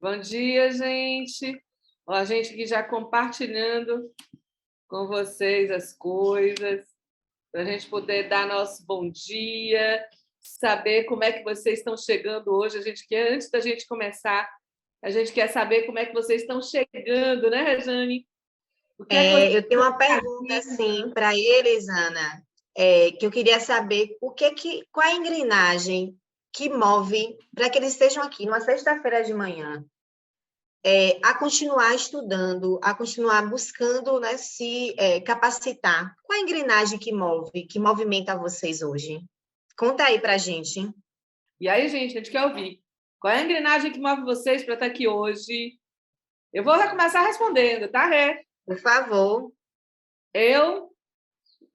Bom dia, gente. Ó, a gente aqui já compartilhando com vocês as coisas, para a gente poder dar nosso bom dia, saber como é que vocês estão chegando hoje. A gente quer, antes da gente começar, a gente quer saber como é que vocês estão chegando, né, Rejane? Eu tenho uma pergunta assim para eles, Ana, que eu queria saber qual é a engrenagem que move para que eles estejam aqui numa sexta-feira de manhã, a continuar estudando, a continuar buscando, né, se capacitar. Qual é a engrenagem que move, que movimenta vocês hoje? Conta aí para a gente. E aí, gente, a gente quer ouvir. Qual é a engrenagem que move vocês para estar aqui hoje? Eu vou começar respondendo, tá, Ré? Por favor.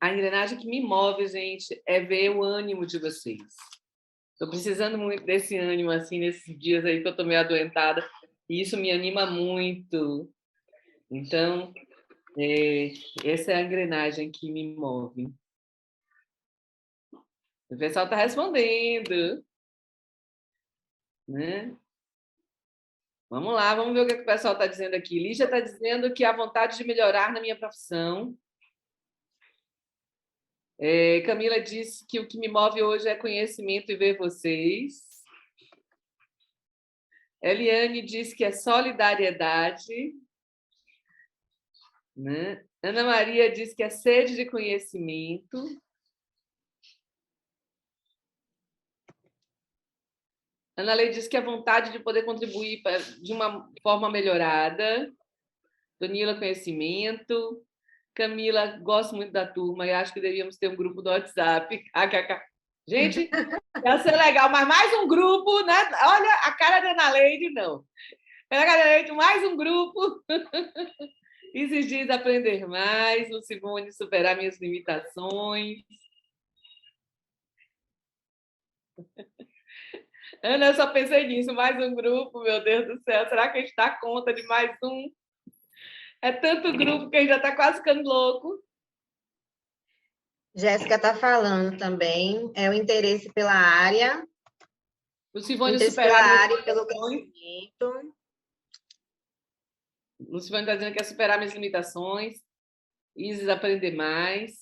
A engrenagem que me move, gente, é ver o ânimo de vocês. Estou precisando muito desse ânimo, assim, nesses dias aí que eu estou meio adoentada. E isso me anima muito. Então, essa é a engrenagem que me move. O pessoal está respondendo. Né? Vamos lá, vamos ver o que o pessoal está dizendo aqui. Lígia está dizendo que há vontade de melhorar na minha profissão. Camila disse que o que me move hoje é conhecimento e ver vocês. Eliane disse que é solidariedade. Né? Ana Maria disse que é sede de conhecimento. Ana Leite disse que é vontade de poder contribuir de uma forma melhorada. Danila, conhecimento. Camila, gosto muito da turma e acho que devíamos ter um grupo do WhatsApp. Gente, ia ser legal, mas mais um grupo, né? Olha, a cara da Ana Leide, não. Ana Leide, mais um grupo. Exigir aprender mais. Lucimone, superar minhas limitações. Ana, eu só pensei nisso, mais um grupo, meu Deus do céu. Será que a gente dá conta de mais um? É tanto grupo que a gente já está quase ficando louco. Jéssica está falando também, o interesse pela área. Lucivone, interesse pela área e pelo crescimento. Lucivone está dizendo que quer superar minhas limitações. Isis, aprender mais.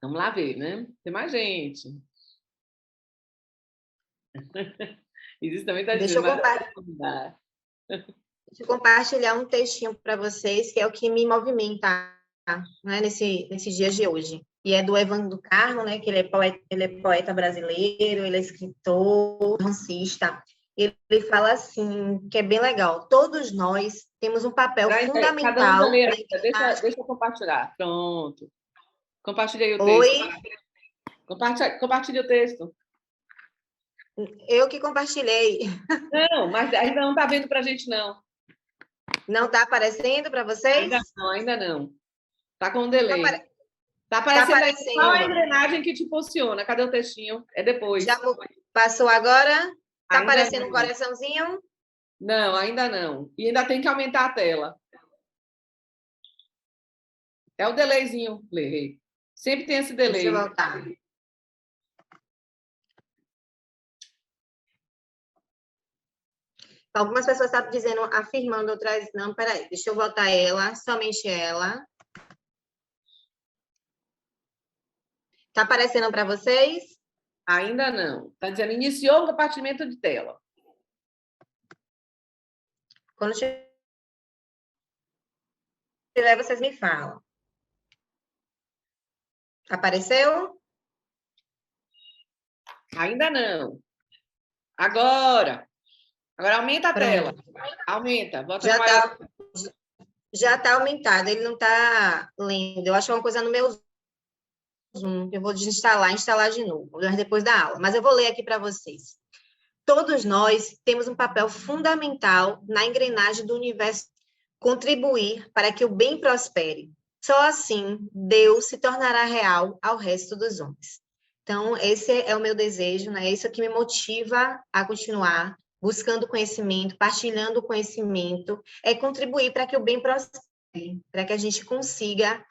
Vamos lá ver, né? Tem mais gente. Isis também está dizendo. Deixa eu compartilhar um textinho para vocês, que é o que me movimenta, né, nesses dias de hoje. E é do Evandro Carmo, né, que ele é poeta brasileiro, ele é escritor, romancista. Ele fala assim, que é bem legal. Todos nós temos um papel fundamental. Cada um deixa eu compartilhar. Pronto. Compartilhei o texto. Oi? Compartilhe o texto. Eu que compartilhei. Não, mas ainda não está vendo para a gente, não. Não está aparecendo para vocês? Ainda não. Está com um delay. Está aparecendo qual a engrenagem que te impulsiona. Cadê o textinho? É depois. Já passou agora? Está aparecendo um coraçãozinho? Não, ainda não. E ainda tem que aumentar a tela. É o delayzinho, Lê. Sempre tem esse delay. Deixa eu voltar. Algumas pessoas estavam dizendo, afirmando, outras não. Peraí, deixa eu voltar ela, somente ela. Está aparecendo para vocês? Ainda não. Está dizendo, iniciou o compartilhamento de tela. Quando tiver, vocês me falam. Apareceu? Ainda não. Agora aumenta a tela. Aumenta. Bota já está aumentado. Ele não está lendo. Eu acho que é uma coisa no meu Zoom. Eu vou desinstalar, instalar de novo, depois da aula. Mas eu vou ler aqui para vocês. Todos nós temos um papel fundamental na engrenagem do universo, contribuir para que o bem prospere. Só assim Deus se tornará real ao resto dos homens. Então, esse é o meu desejo, né? Isso que me motiva a continuar buscando conhecimento, partilhando o conhecimento, contribuir para que o bem prospere, para que a gente consiga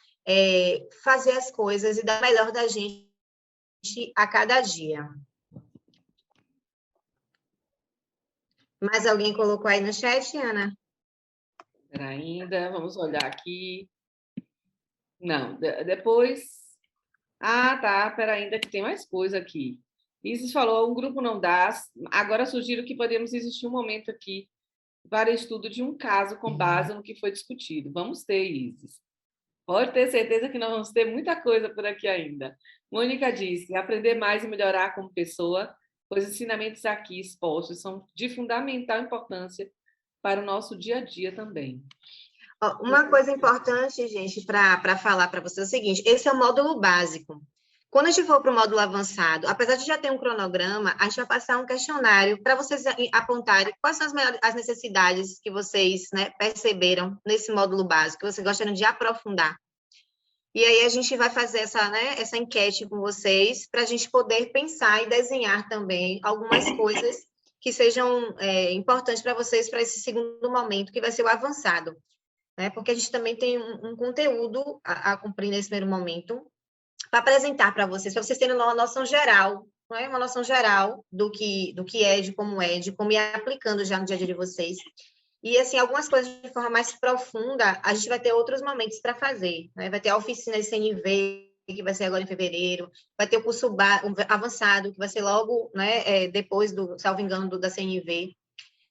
fazer as coisas e dar o melhor da gente a cada dia. Mais alguém colocou aí no chat, Ana? Espera ainda, vamos olhar aqui. Não, depois... Ah, tá, espera ainda que tem mais coisa aqui. Isis falou, um grupo não dá. Agora sugiro que podemos existir um momento aqui para estudo de um caso com base no que foi discutido. Vamos ter, Isis. Pode ter certeza que nós vamos ter muita coisa por aqui ainda. Mônica disse, aprender mais e melhorar como pessoa, pois os ensinamentos aqui expostos são de fundamental importância para o nosso dia a dia também. Uma coisa importante, gente, para falar para vocês é o seguinte: esse é o módulo básico. Quando a gente for para o módulo avançado, apesar de já ter um cronograma, a gente vai passar um questionário para vocês apontarem quais são as necessidades que vocês, né, perceberam nesse módulo básico, que vocês gostariam de aprofundar. E aí a gente vai fazer essa enquete com vocês para a gente poder pensar e desenhar também algumas coisas que sejam importantes para vocês para esse segundo momento, que vai ser o avançado. Né? Porque a gente também tem um conteúdo a cumprir nesse primeiro momento para apresentar para vocês terem uma noção geral, não é? Uma noção geral do que de como ir aplicando já no dia a dia de vocês. E, assim, algumas coisas de forma mais profunda, a gente vai ter outros momentos para fazer, né? Vai ter a oficina de CNV, que vai ser agora em fevereiro, vai ter o curso avançado, que vai ser logo, né, depois salvo engano, da CNV.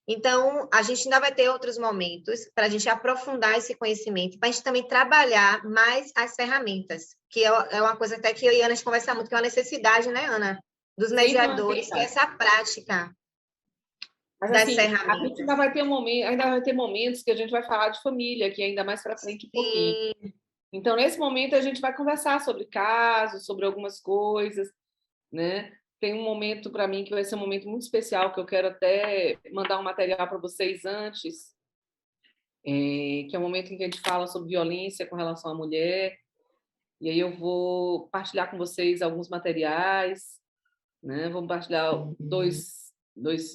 Então, a gente ainda vai ter outros momentos para a gente aprofundar esse conhecimento, para a gente também trabalhar mais as ferramentas, que é uma coisa até que eu e a Ana a gente conversa muito, que é uma necessidade, né, Ana? Dos mediadores, que é essa prática. Mas, assim, a gente ainda vai ter momentos que a gente vai falar de família, que é ainda mais para frente um pouquinho. Então, nesse momento, a gente vai conversar sobre casos, sobre algumas coisas, né? Tem um momento para mim que vai ser um momento muito especial, que eu quero até mandar um material para vocês antes, que é um momento em que a gente fala sobre violência com relação à mulher, e aí eu vou partilhar com vocês alguns materiais, né? Vou partilhar dois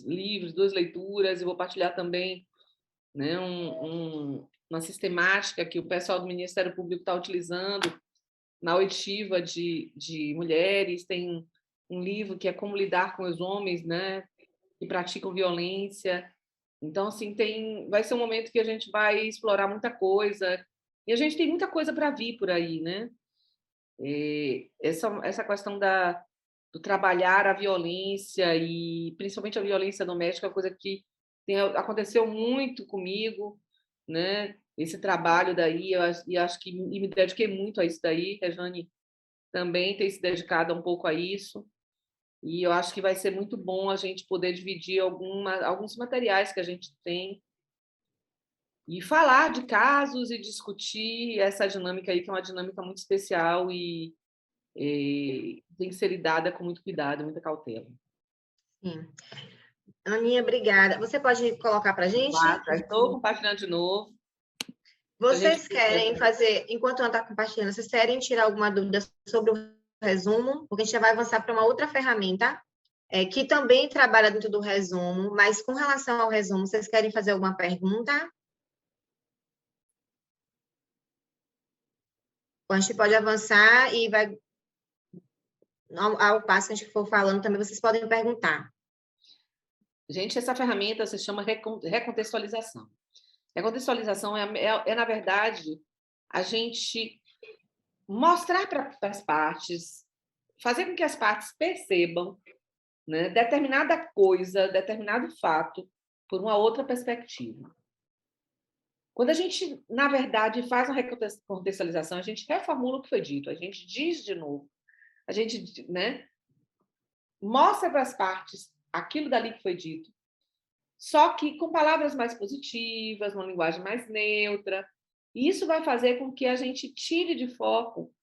livros, 2 leituras, e vou partilhar também, né, uma sistemática que o pessoal do Ministério Público está utilizando na oitiva de mulheres. Tem um livro que é Como Lidar com os Homens, né, que praticam violência. Então, assim, vai ser um momento que a gente vai explorar muita coisa, e a gente tem muita coisa para vir por aí, né? Essa questão do trabalhar a violência, e principalmente a violência doméstica, é uma coisa que aconteceu muito comigo, né? Esse trabalho daí, e acho que me dediquei muito a isso daí. A Jane também tem se dedicado um pouco a isso, e eu acho que vai ser muito bom a gente poder dividir alguns materiais que a gente tem e falar de casos e discutir essa dinâmica aí, que é uma dinâmica muito especial e tem que ser lidada com muito cuidado, muita cautela. Sim. Aninha, obrigada. Você pode colocar para a gente? Já estou compartilhando de novo. Vocês querem fazer, enquanto Ana está compartilhando, vocês querem tirar alguma dúvida sobre o resumo? Porque a gente já vai avançar para uma outra ferramenta, que também trabalha dentro do resumo, mas com relação ao resumo, vocês querem fazer alguma pergunta? A gente pode avançar e vai, ao passo que a gente for falando, também vocês podem perguntar. Gente, essa ferramenta se chama recontextualização. Recontextualização na verdade, a gente mostrar para as partes, fazer com que as partes percebam, né, determinada coisa, determinado fato, por uma outra perspectiva. Quando a gente, na verdade, faz uma recontextualização, a gente reformula o que foi dito, a gente diz de novo, a gente, né, mostra para as partes aquilo dali que foi dito, só que com palavras mais positivas, uma linguagem mais neutra. E isso vai fazer com que a gente tire de foco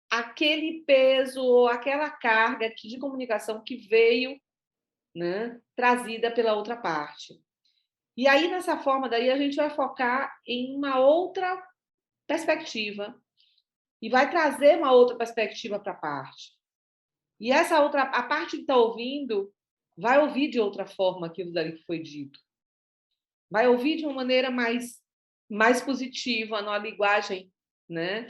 aquele peso ou aquela carga de comunicação que veio, né, trazida pela outra parte. E aí, nessa forma, daí a gente vai focar em uma outra perspectiva e vai trazer uma outra perspectiva para a parte. E a parte que está ouvindo, vai ouvir de outra forma aquilo dali que foi dito. Vai ouvir de uma maneira mais positiva, numa linguagem, né,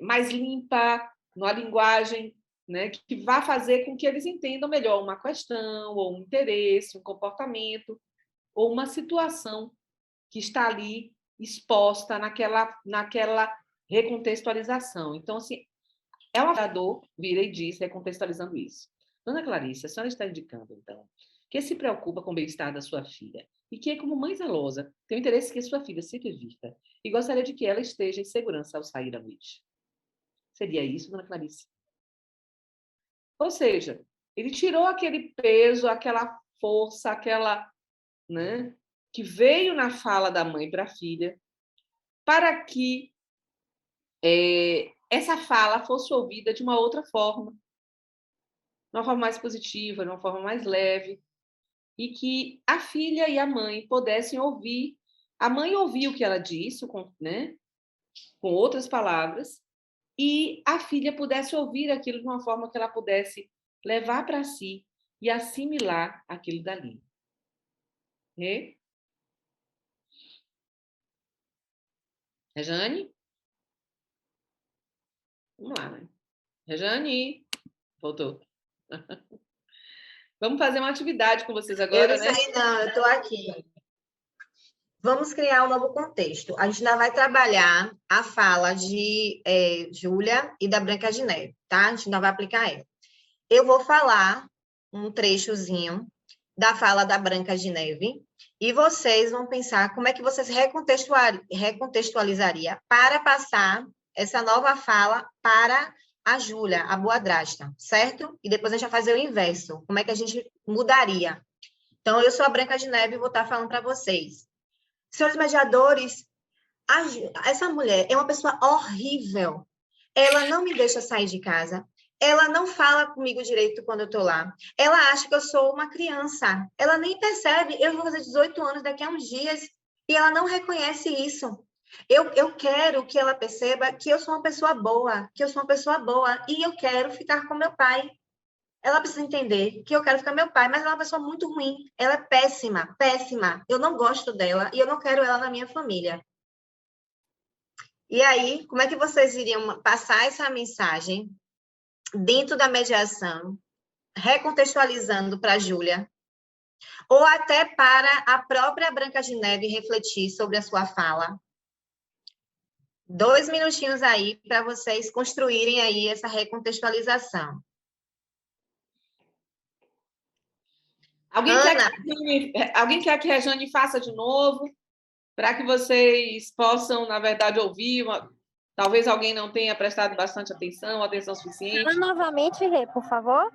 mais limpa, numa linguagem, né, que vai fazer com que eles entendam melhor uma questão, ou um interesse, um comportamento. ou uma situação que está ali exposta naquela recontextualização. Então, assim, é um avaliador, vira e diz, recontextualizando isso. Dona Clarice, a senhora está indicando, então, que se preocupa com o bem-estar da sua filha e que, como mãe zelosa, tem o interesse que sua filha se divirta e gostaria de que ela esteja em segurança ao sair à noite. Seria isso, Dona Clarice? Ou seja, ele tirou aquele peso, aquela força, aquela, né, que veio na fala da mãe para a filha, para que essa fala fosse ouvida de uma outra forma, de uma forma mais positiva, de uma forma mais leve, e que a filha e a mãe pudessem ouvir, a mãe ouvir o que ela disse, né, com outras palavras, e a filha pudesse ouvir aquilo de uma forma que ela pudesse levar para si e assimilar aquilo dali. E? Rejane? Vamos lá, né? Rejane, voltou. Vamos fazer uma atividade com vocês Eu agora, não né? saí, não, eu estou aqui. Vamos criar um novo contexto. A gente ainda vai trabalhar a fala de Júlia e da Branca de Neve, tá? A gente ainda vai aplicar ela. Eu vou falar um trechozinho da fala da Branca de Neve e vocês vão pensar como é que vocês recontextualizaria para passar essa nova fala para a Júlia, a boadrasta, certo? E depois a gente vai fazer o inverso. Como é que a gente mudaria? Então, eu sou a Branca de Neve e vou estar falando para vocês. Senhores mediadores, essa mulher é uma pessoa horrível. Ela não me deixa sair de casa. Ela não fala comigo direito quando eu estou lá. Ela acha que eu sou uma criança. Ela nem percebe. Eu vou fazer 18 anos daqui a uns dias e ela não reconhece isso. Eu quero que ela perceba que eu sou uma pessoa boa, que eu sou uma pessoa boa e eu quero ficar com meu pai. Ela precisa entender que eu quero ficar com meu pai, mas ela é uma pessoa muito ruim. Ela é péssima, péssima. Eu não gosto dela e eu não quero ela na minha família. E aí, como é que vocês iriam passar essa mensagem dentro da mediação, recontextualizando para a Júlia, ou até para a própria Branca de Neve refletir sobre a sua fala? 2 minutinhos aí para vocês construírem aí essa recontextualização. Alguém Ana, quer que a Rejane faça de novo, para que vocês possam, na verdade, ouvir? Talvez alguém não tenha prestado bastante atenção, atenção suficiente. Novamente, Rê, por favor.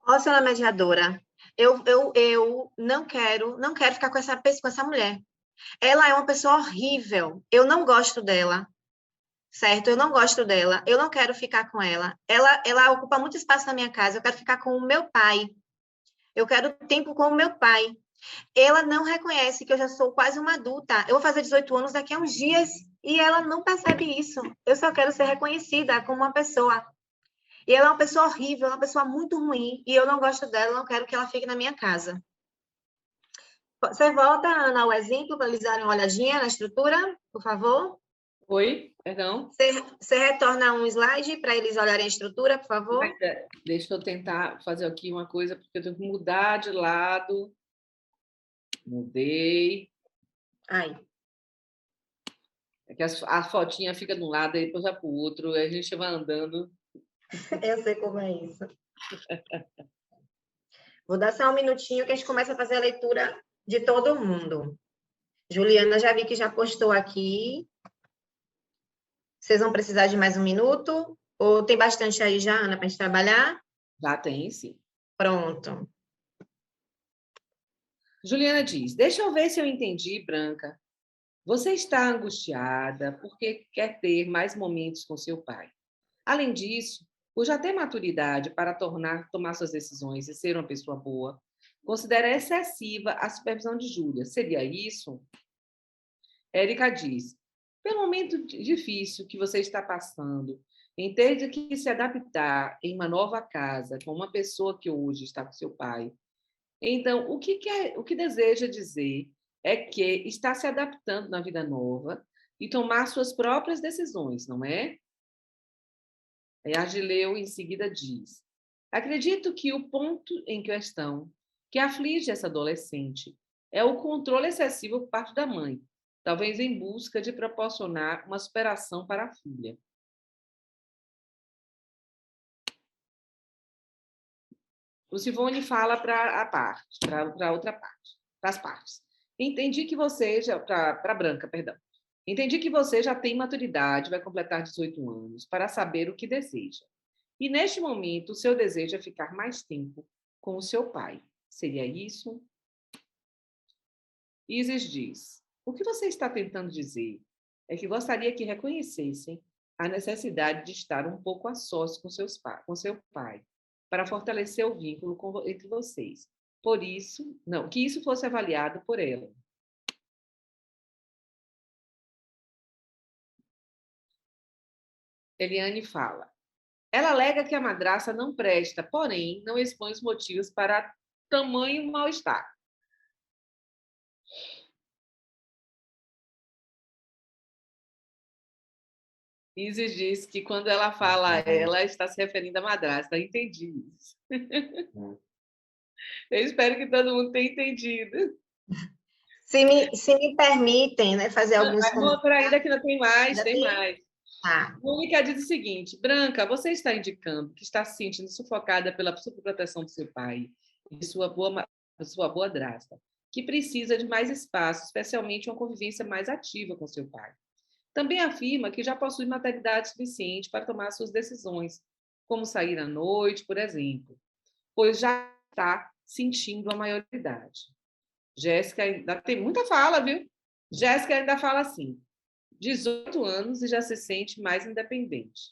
ó, senhora mediadora, eu não quero ficar com essa mulher. Ela é uma pessoa horrível. Eu não gosto dela, certo? Eu não gosto dela. Eu não quero ficar com ela. Ela ocupa muito espaço na minha casa. Eu quero ficar com o meu pai. Eu quero tempo com o meu pai. Ela não reconhece que eu já sou quase uma adulta. Eu vou fazer 18 anos daqui a uns dias e ela não percebe isso. Eu só quero ser reconhecida como uma pessoa. E ela é uma pessoa horrível, uma pessoa muito ruim, e eu não gosto dela, eu não quero que ela fique na minha casa. Você volta, Ana, ao exemplo, para eles darem uma olhadinha na estrutura, por favor? Oi, perdão. Você retorna um slide para eles olharem a estrutura, por favor? Deixa eu tentar fazer aqui uma coisa, porque eu tenho que mudar de lado. Mudei. Aí. É que a fotinha fica de um lado e depois vai para o outro, aí a gente vai andando. Eu sei como é isso. Vou dar só um minutinho que a gente começa a fazer a leitura de todo mundo. Juliana, já vi que já postou aqui. Vocês vão precisar de mais um minuto? Ou tem bastante aí já, Ana, para a gente trabalhar? Já tem, sim. Pronto. Juliana diz: deixa eu ver se eu entendi, Branca. Você está angustiada porque quer ter mais momentos com seu pai. Além disso, por já ter maturidade para tomar suas decisões e ser uma pessoa boa, considera excessiva a supervisão de Júlia. Seria isso? Érica diz: pelo momento difícil que você está passando, em ter que se adaptar em uma nova casa com uma pessoa que hoje está com seu pai, então o que deseja dizer é que está se adaptando na vida nova e tomar suas próprias decisões, não é? Aí Argileu em seguida diz: acredito que o ponto em questão que aflige essa adolescente é o controle excessivo por parte da mãe, talvez em busca de proporcionar uma superação para a filha. O Sivone fala para a outra parte, para as partes. Entendi que você já, para a Branca, perdão. Entendi que você já tem maturidade, vai completar 18 anos, para saber o que deseja. E neste momento, o seu desejo é ficar mais tempo com o seu pai. Seria isso? Isis diz: o que você está tentando dizer é que gostaria que reconhecessem a necessidade de estar um pouco a sós com seu pai, para fortalecer o vínculo entre vocês. Por isso, não, que isso fosse avaliado por ela. Eliane fala: ela alega que a madrasta não presta, porém, não expõe os motivos para tamanho mal-estar. Isis diz que quando ela fala ela está se referindo à madrasta. Entendi isso. Eu espero que todo mundo tenha entendido. Se me permitem, né, fazer alguns comentários. Por ainda que não tem mais, ainda tem mais. Ah. Mônica diz o seguinte: Branca, você está indicando que está se sentindo sufocada pela superproteção do seu pai e sua boa drasta, que precisa de mais espaço, especialmente uma convivência mais ativa com seu pai. Também afirma que já possui maturidade suficiente para tomar suas decisões, como sair à noite, por exemplo, pois já está sentindo a maioridade. Jéssica ainda tem muita fala, viu? Jéssica ainda fala assim: 18 anos e já se sente mais independente.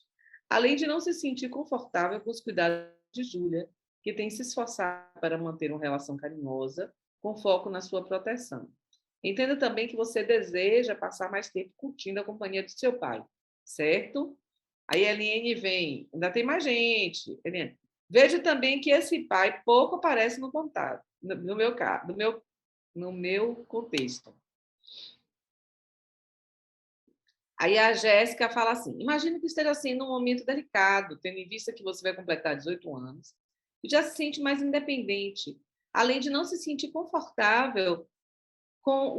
Além de não se sentir confortável com os cuidados de Júlia, que tem se esforçado para manter uma relação carinhosa, com foco na sua proteção. Entenda também que você deseja passar mais tempo curtindo a companhia do seu pai, certo? Aí a Eliane vem, ainda tem mais gente. Eliane, vejo também que esse pai pouco aparece no contato, no meu contexto. Aí a Jéssica fala assim: imagina que esteja sendo um momento delicado, tendo em vista que você vai completar 18 anos e já se sente mais independente, além de não se sentir confortável com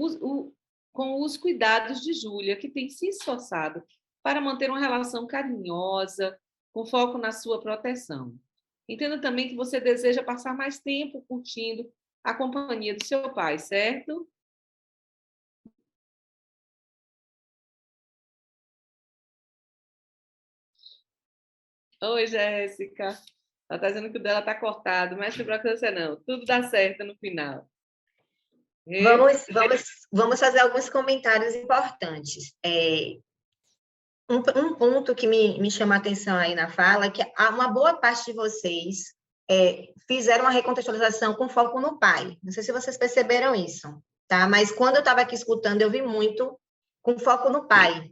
os cuidados de Júlia, que tem se esforçado para manter uma relação carinhosa, com foco na sua proteção. Entenda também que você deseja passar mais tempo curtindo a companhia do seu pai, certo? Oi, Jéssica. Ela está dizendo que o dela está cortado, mas não preocupa você não. Tudo dá certo no final. Vamos fazer alguns comentários importantes. Um ponto que me chama a atenção aí na fala é que uma boa parte de vocês fizeram uma recontextualização com foco no pai. Não sei se vocês perceberam isso, tá? Mas quando eu estava aqui escutando, eu vi muito com foco no pai.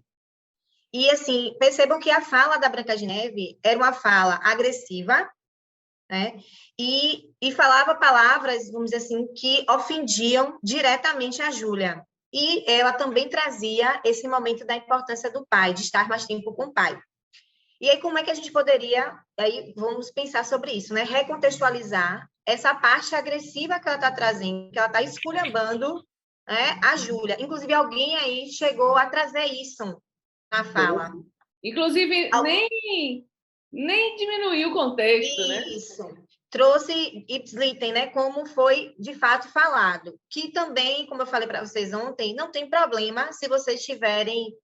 E, assim, percebam que a fala da Branca de Neve era uma fala agressiva, né? E falava palavras, vamos dizer assim, que ofendiam diretamente a Júlia. E ela também trazia esse momento da importância do pai, de estar mais tempo com o pai. E aí, como é que a gente poderia, aí vamos pensar sobre isso, né? Recontextualizar essa parte agressiva que ela está trazendo, que ela está esculhambando, né, a Júlia. Inclusive, alguém aí chegou a trazer isso na fala. Inclusive, nem diminuiu o contexto, né? Isso. Trouxe ipsitem, né, como foi de fato falado, que também, como eu falei para vocês ontem, não tem problema se vocês tiverem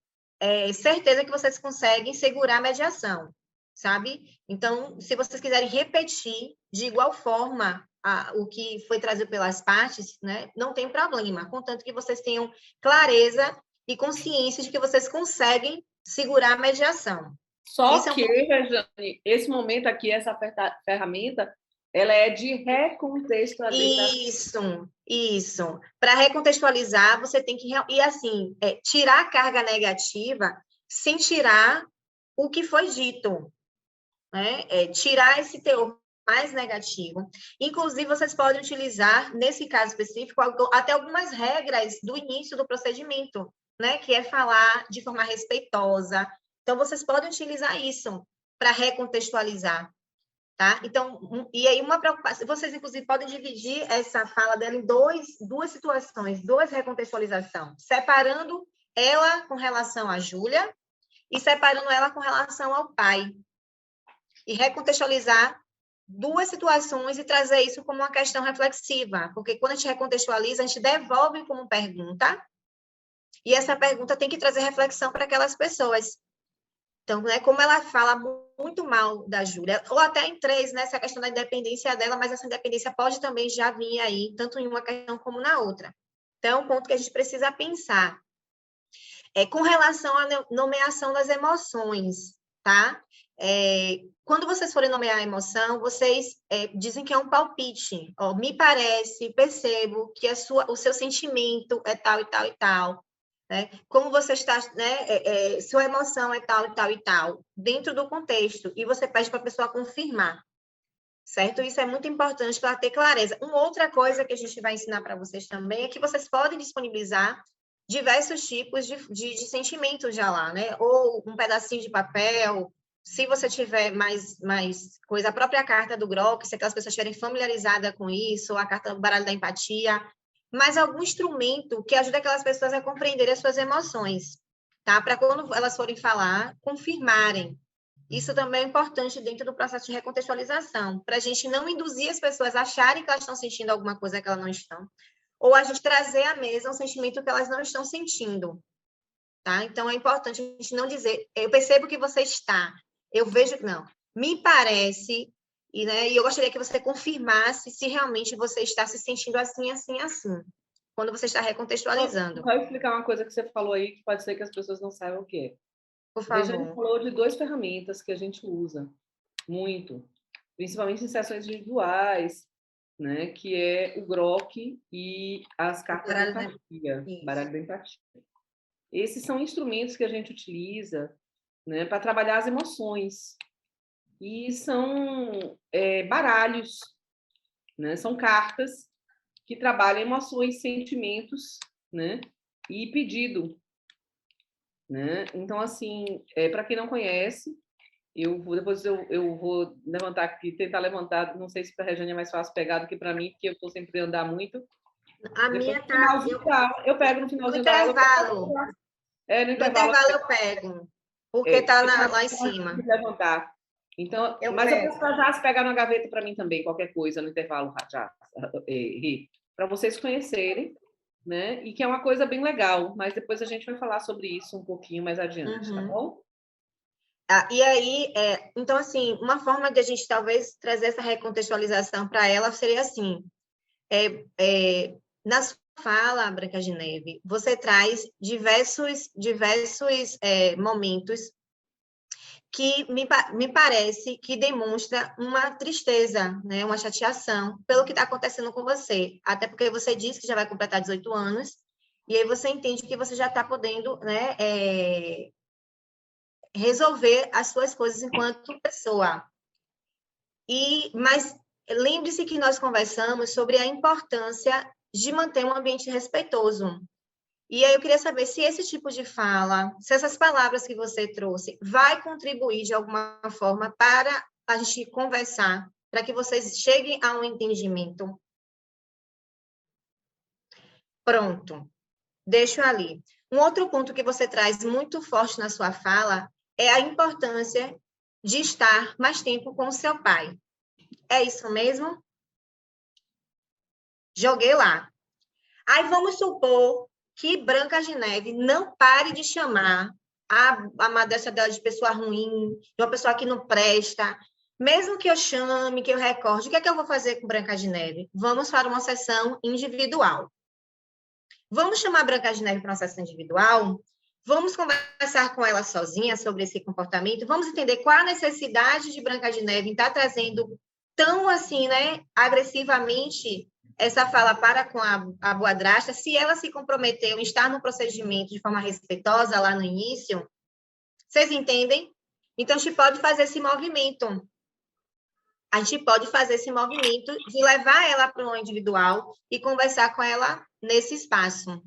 certeza que vocês conseguem segurar a mediação, sabe? Então, se vocês quiserem repetir de igual forma o que foi trazido pelas partes, né, não tem problema, contanto que vocês tenham clareza e consciência de que vocês conseguem segurar a mediação. Só que, Rejane, esse momento aqui, essa ferramenta, ela é de recontextualização. Isso. Para recontextualizar, você tem que... E, assim, tirar a carga negativa sem tirar o que foi dito, né? Tirar esse teor mais negativo. Inclusive, vocês podem utilizar, nesse caso específico, até algumas regras do início do procedimento, né? Que é falar de forma respeitosa. Então, vocês podem utilizar isso para recontextualizar. tá? Então, e aí uma preocupação, vocês inclusive podem dividir essa fala dela em duas situações, duas recontextualizações, separando ela com relação à Júlia e separando ela com relação ao pai. E recontextualizar duas situações e trazer isso como uma questão reflexiva, porque quando a gente recontextualiza, a gente devolve como pergunta, e essa pergunta tem que trazer reflexão para aquelas pessoas. Então, né, como ela fala muito mal da Júlia, ou até em três, né, essa questão da independência dela, mas essa independência pode também já vir aí, tanto em uma questão como na outra. Então, é um ponto que a gente precisa pensar. Com relação à nomeação das emoções, tá? Quando vocês forem nomear a emoção, vocês dizem que é um palpite. Ó, me parece, percebo que o seu sentimento é tal e tal e tal. Né? Como você está, né? Sua emoção é tal e tal e tal, dentro do contexto, e você pede para a pessoa confirmar, certo? Isso é muito importante para ter clareza. Uma outra coisa que a gente vai ensinar para vocês também é que vocês podem disponibilizar diversos tipos de sentimentos já lá, né? Ou um pedacinho de papel, se você tiver mais coisa, a própria carta do Grock, se aquelas pessoas estiverem familiarizadas com isso, ou a carta do baralho da empatia, mas algum instrumento que ajude aquelas pessoas a compreenderem as suas emoções, tá? Para quando elas forem falar, confirmarem. Isso também é importante dentro do processo de recontextualização, para a gente não induzir as pessoas a acharem que elas estão sentindo alguma coisa que elas não estão, ou a gente trazer à mesa um sentimento que elas não estão sentindo, tá? Então, é importante a gente não dizer, eu percebo que você está, eu vejo que não, me parece, né, e eu gostaria que você confirmasse se realmente você está se sentindo assim, assim, assim, quando você está recontextualizando. Vou explicar uma coisa que você falou aí, que pode ser que as pessoas não saibam o que é. Por Rejane favor. falou de duas ferramentas que a gente usa muito, principalmente em sessões individuais, né, que é o Grock e as cartas da empatia, baralho da empatia. Esses são instrumentos que a gente utiliza, né, para trabalhar as emoções. E são baralhos, né, são cartas que trabalham emoções, sentimentos, né, e pedido. Né? Então, assim, para quem não conhece, depois eu vou levantar aqui, tentar levantar, não sei se para a Rejane é mais fácil pegar do que para mim, porque eu estou sempre andar muito. A depois, minha tá... Eu pego no finalzinho da aula. No intervalo eu pego, porque está lá em cima. Levantar. Então, eu peço para já se pegar na gaveta para mim também, qualquer coisa no intervalo, já, para vocês conhecerem, né? E que é uma coisa bem legal, mas depois a gente vai falar sobre isso um pouquinho mais adiante, tá bom? E aí, então, assim, uma forma de a gente talvez trazer essa recontextualização para ela seria assim, na sua fala, Branca de Neve, você traz diversos momentos que me parece que demonstra uma tristeza, né, uma chateação pelo que está acontecendo com você, até porque você disse que já vai completar 18 anos, e aí você entende que você já está podendo, né, resolver as suas coisas enquanto pessoa. Mas lembre-se que nós conversamos sobre a importância de manter um ambiente respeitoso. E aí eu queria saber se esse tipo de fala, se essas palavras que você trouxe, vai contribuir de alguma forma para a gente conversar, para que vocês cheguem a um entendimento. Pronto, deixo ali. Um outro ponto que você traz muito forte na sua fala é a importância de estar mais tempo com o seu pai. É isso mesmo? Joguei lá. Aí vamos supor que Branca de Neve não pare de chamar a madrasta dela de pessoa ruim, de uma pessoa que não presta. Mesmo que eu chame, que eu recorde, o que é que eu vou fazer com Branca de Neve? Vamos para uma sessão individual. Vamos chamar Branca de Neve para uma sessão individual? Vamos conversar com ela sozinha sobre esse comportamento? Vamos entender qual a necessidade de Branca de Neve em estar trazendo tão assim, né, agressivamente essa fala para com a boadrasta, se ela se comprometeu em estar no procedimento de forma respeitosa lá no início, vocês entendem? Então, a gente pode fazer esse movimento. A gente pode fazer esse movimento de levar ela para um individual e conversar com ela nesse espaço.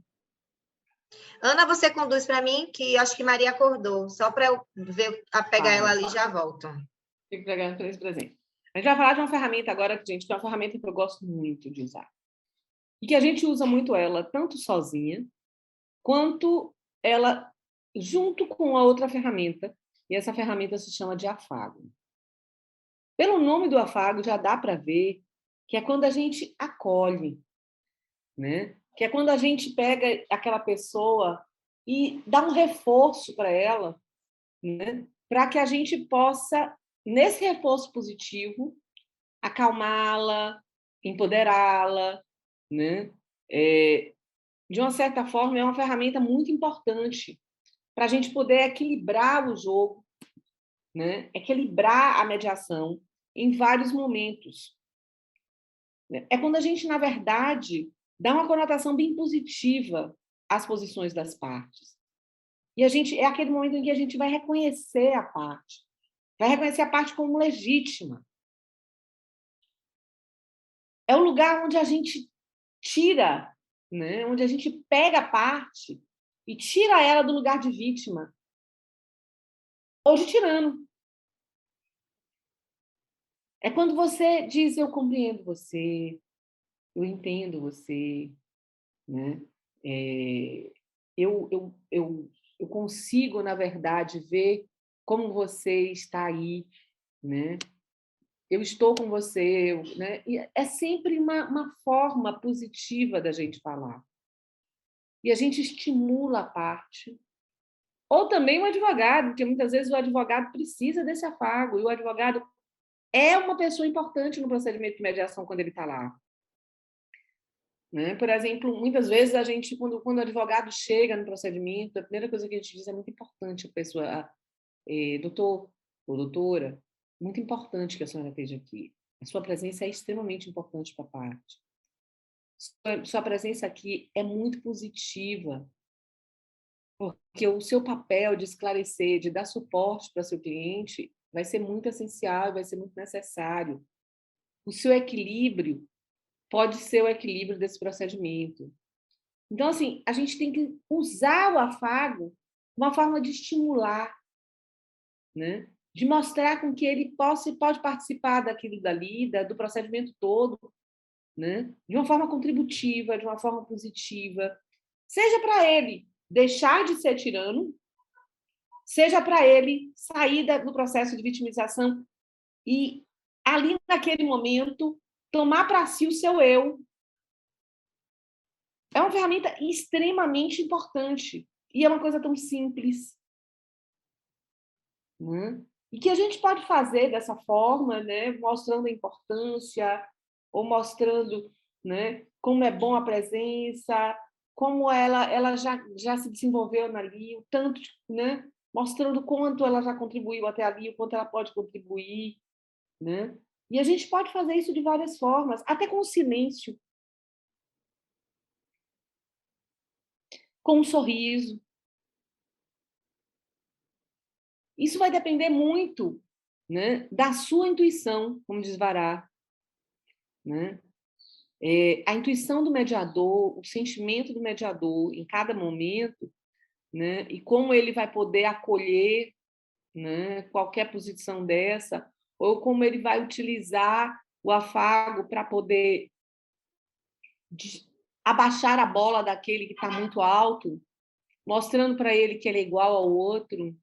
Ana, você conduz para mim, que acho que Maria acordou, só para eu ver, pegar ela ali e já volto. Tem que pegar 3 presentes. A gente vai falar de uma ferramenta agora, gente, que é uma ferramenta que eu gosto muito de usar. E que a gente usa muito ela, tanto sozinha, quanto ela junto com a outra ferramenta. E essa ferramenta se chama de afago. Pelo nome do afago, já dá para ver que é quando a gente acolhe, né? Que é quando a gente pega aquela pessoa e dá um reforço para ela, né? Para que a gente possa, nesse reforço positivo, acalmá-la, empoderá-la, né? De uma certa forma, é uma ferramenta muito importante para a gente poder equilibrar o jogo, né? Equilibrar a mediação em vários momentos. É quando a gente, na verdade, dá uma conotação bem positiva às posições das partes. E a gente é aquele momento em que a gente vai reconhecer a parte como legítima. É o lugar onde a gente tira, né? Onde a gente pega a parte e tira ela do lugar de vítima ou de tirano. É quando você diz, eu compreendo você, eu entendo você, né? Eu consigo, na verdade, ver como você está aí, né? Eu estou com você, né? E é sempre uma forma positiva da gente falar. E a gente estimula a parte. Ou também o advogado, porque muitas vezes o advogado precisa desse afago, e o advogado é uma pessoa importante no procedimento de mediação quando ele está lá. Né? Por exemplo, muitas vezes a gente, quando o advogado chega no procedimento, a primeira coisa que a gente diz é muito importante a pessoa, doutor ou doutora, muito importante que a senhora esteja aqui. A sua presença é extremamente importante para a parte. Sua presença aqui é muito positiva, porque o seu papel de esclarecer, de dar suporte para seu cliente, vai ser muito essencial, vai ser muito necessário. O seu equilíbrio pode ser o equilíbrio desse procedimento. Então, assim, a gente tem que usar o afago uma forma de estimular, né? De mostrar com que ele pode participar daquilo dali, do procedimento todo, né? De uma forma contributiva, de uma forma positiva. Seja para ele deixar de ser tirano, seja para ele sair do processo de vitimização e, ali naquele momento, tomar para si o seu eu. É uma ferramenta extremamente importante e é uma coisa tão simples, né? E que a gente pode fazer dessa forma, né? Mostrando a importância ou mostrando, né? Como é bom a presença, como ela já se desenvolveu ali, o tanto, né? Mostrando quanto ela já contribuiu até ali, o quanto ela pode contribuir, né? E a gente pode fazer isso de várias formas, até com o silêncio, com um sorriso. Isso vai depender muito, né, da sua intuição, como diz Vará, né? A intuição do mediador, o sentimento do mediador em cada momento, né, e como ele vai poder acolher, né, qualquer posição dessa, ou como ele vai utilizar o afago para poder abaixar a bola daquele que está muito alto, mostrando para ele que ele é igual ao outro,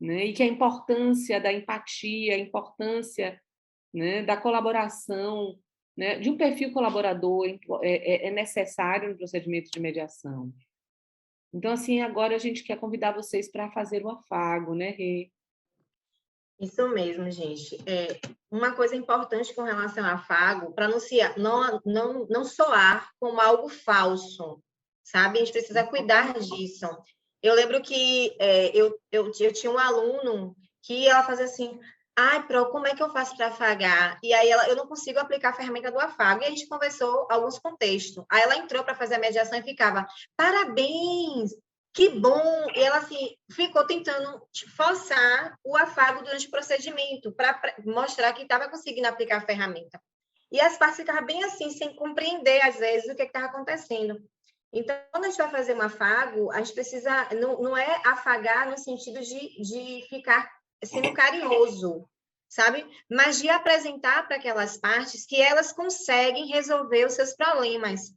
né, e que a importância da empatia, a importância, né, da colaboração, né, de um perfil colaborador é necessário no procedimento de mediação. Então, assim, agora a gente quer convidar vocês para fazer o afago, né, Rê? Isso mesmo, gente. Uma coisa importante com relação ao afago, para não soar como algo falso, sabe? A gente precisa cuidar disso. Eu lembro que eu tinha um aluno que ela fazia assim, ai, Pro, como é que eu faço para afagar? E aí eu não consigo aplicar a ferramenta do afago. E a gente conversou alguns contextos. Aí ela entrou para fazer a mediação e ficava, parabéns, que bom! E ela assim, ficou tentando forçar o afago durante o procedimento, para mostrar que estava conseguindo aplicar a ferramenta. E as partes ficavam bem assim, sem compreender, às vezes, o que estava acontecendo. Então, quando a gente vai fazer um afago, a gente precisa... Não é afagar no sentido de ficar sendo carinhoso, sabe? Mas de apresentar para aquelas partes que elas conseguem resolver os seus problemas.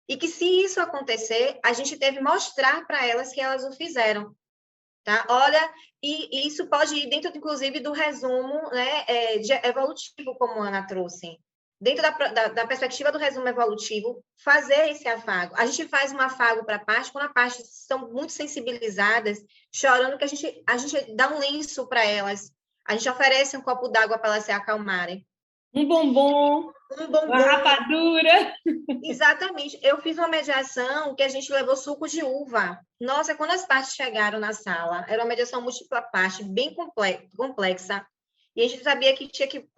E que, se isso acontecer, a gente deve mostrar para elas que elas o fizeram. Tá? Olha, e isso pode ir dentro, inclusive, do resumo, né, evolutivo, como a Ana trouxe. Dentro da perspectiva do resumo evolutivo, fazer esse afago. A gente faz um afago para a parte, quando as partes estão muito sensibilizadas, chorando, que a gente dá um lenço para elas, a gente oferece um copo d'água para elas se acalmarem. Um bombom. Uma rapadura. Exatamente. Eu fiz uma mediação que a gente levou suco de uva. Nossa, quando as partes chegaram na sala, era uma mediação múltipla parte, bem complexa. E a gente sabia que tinha que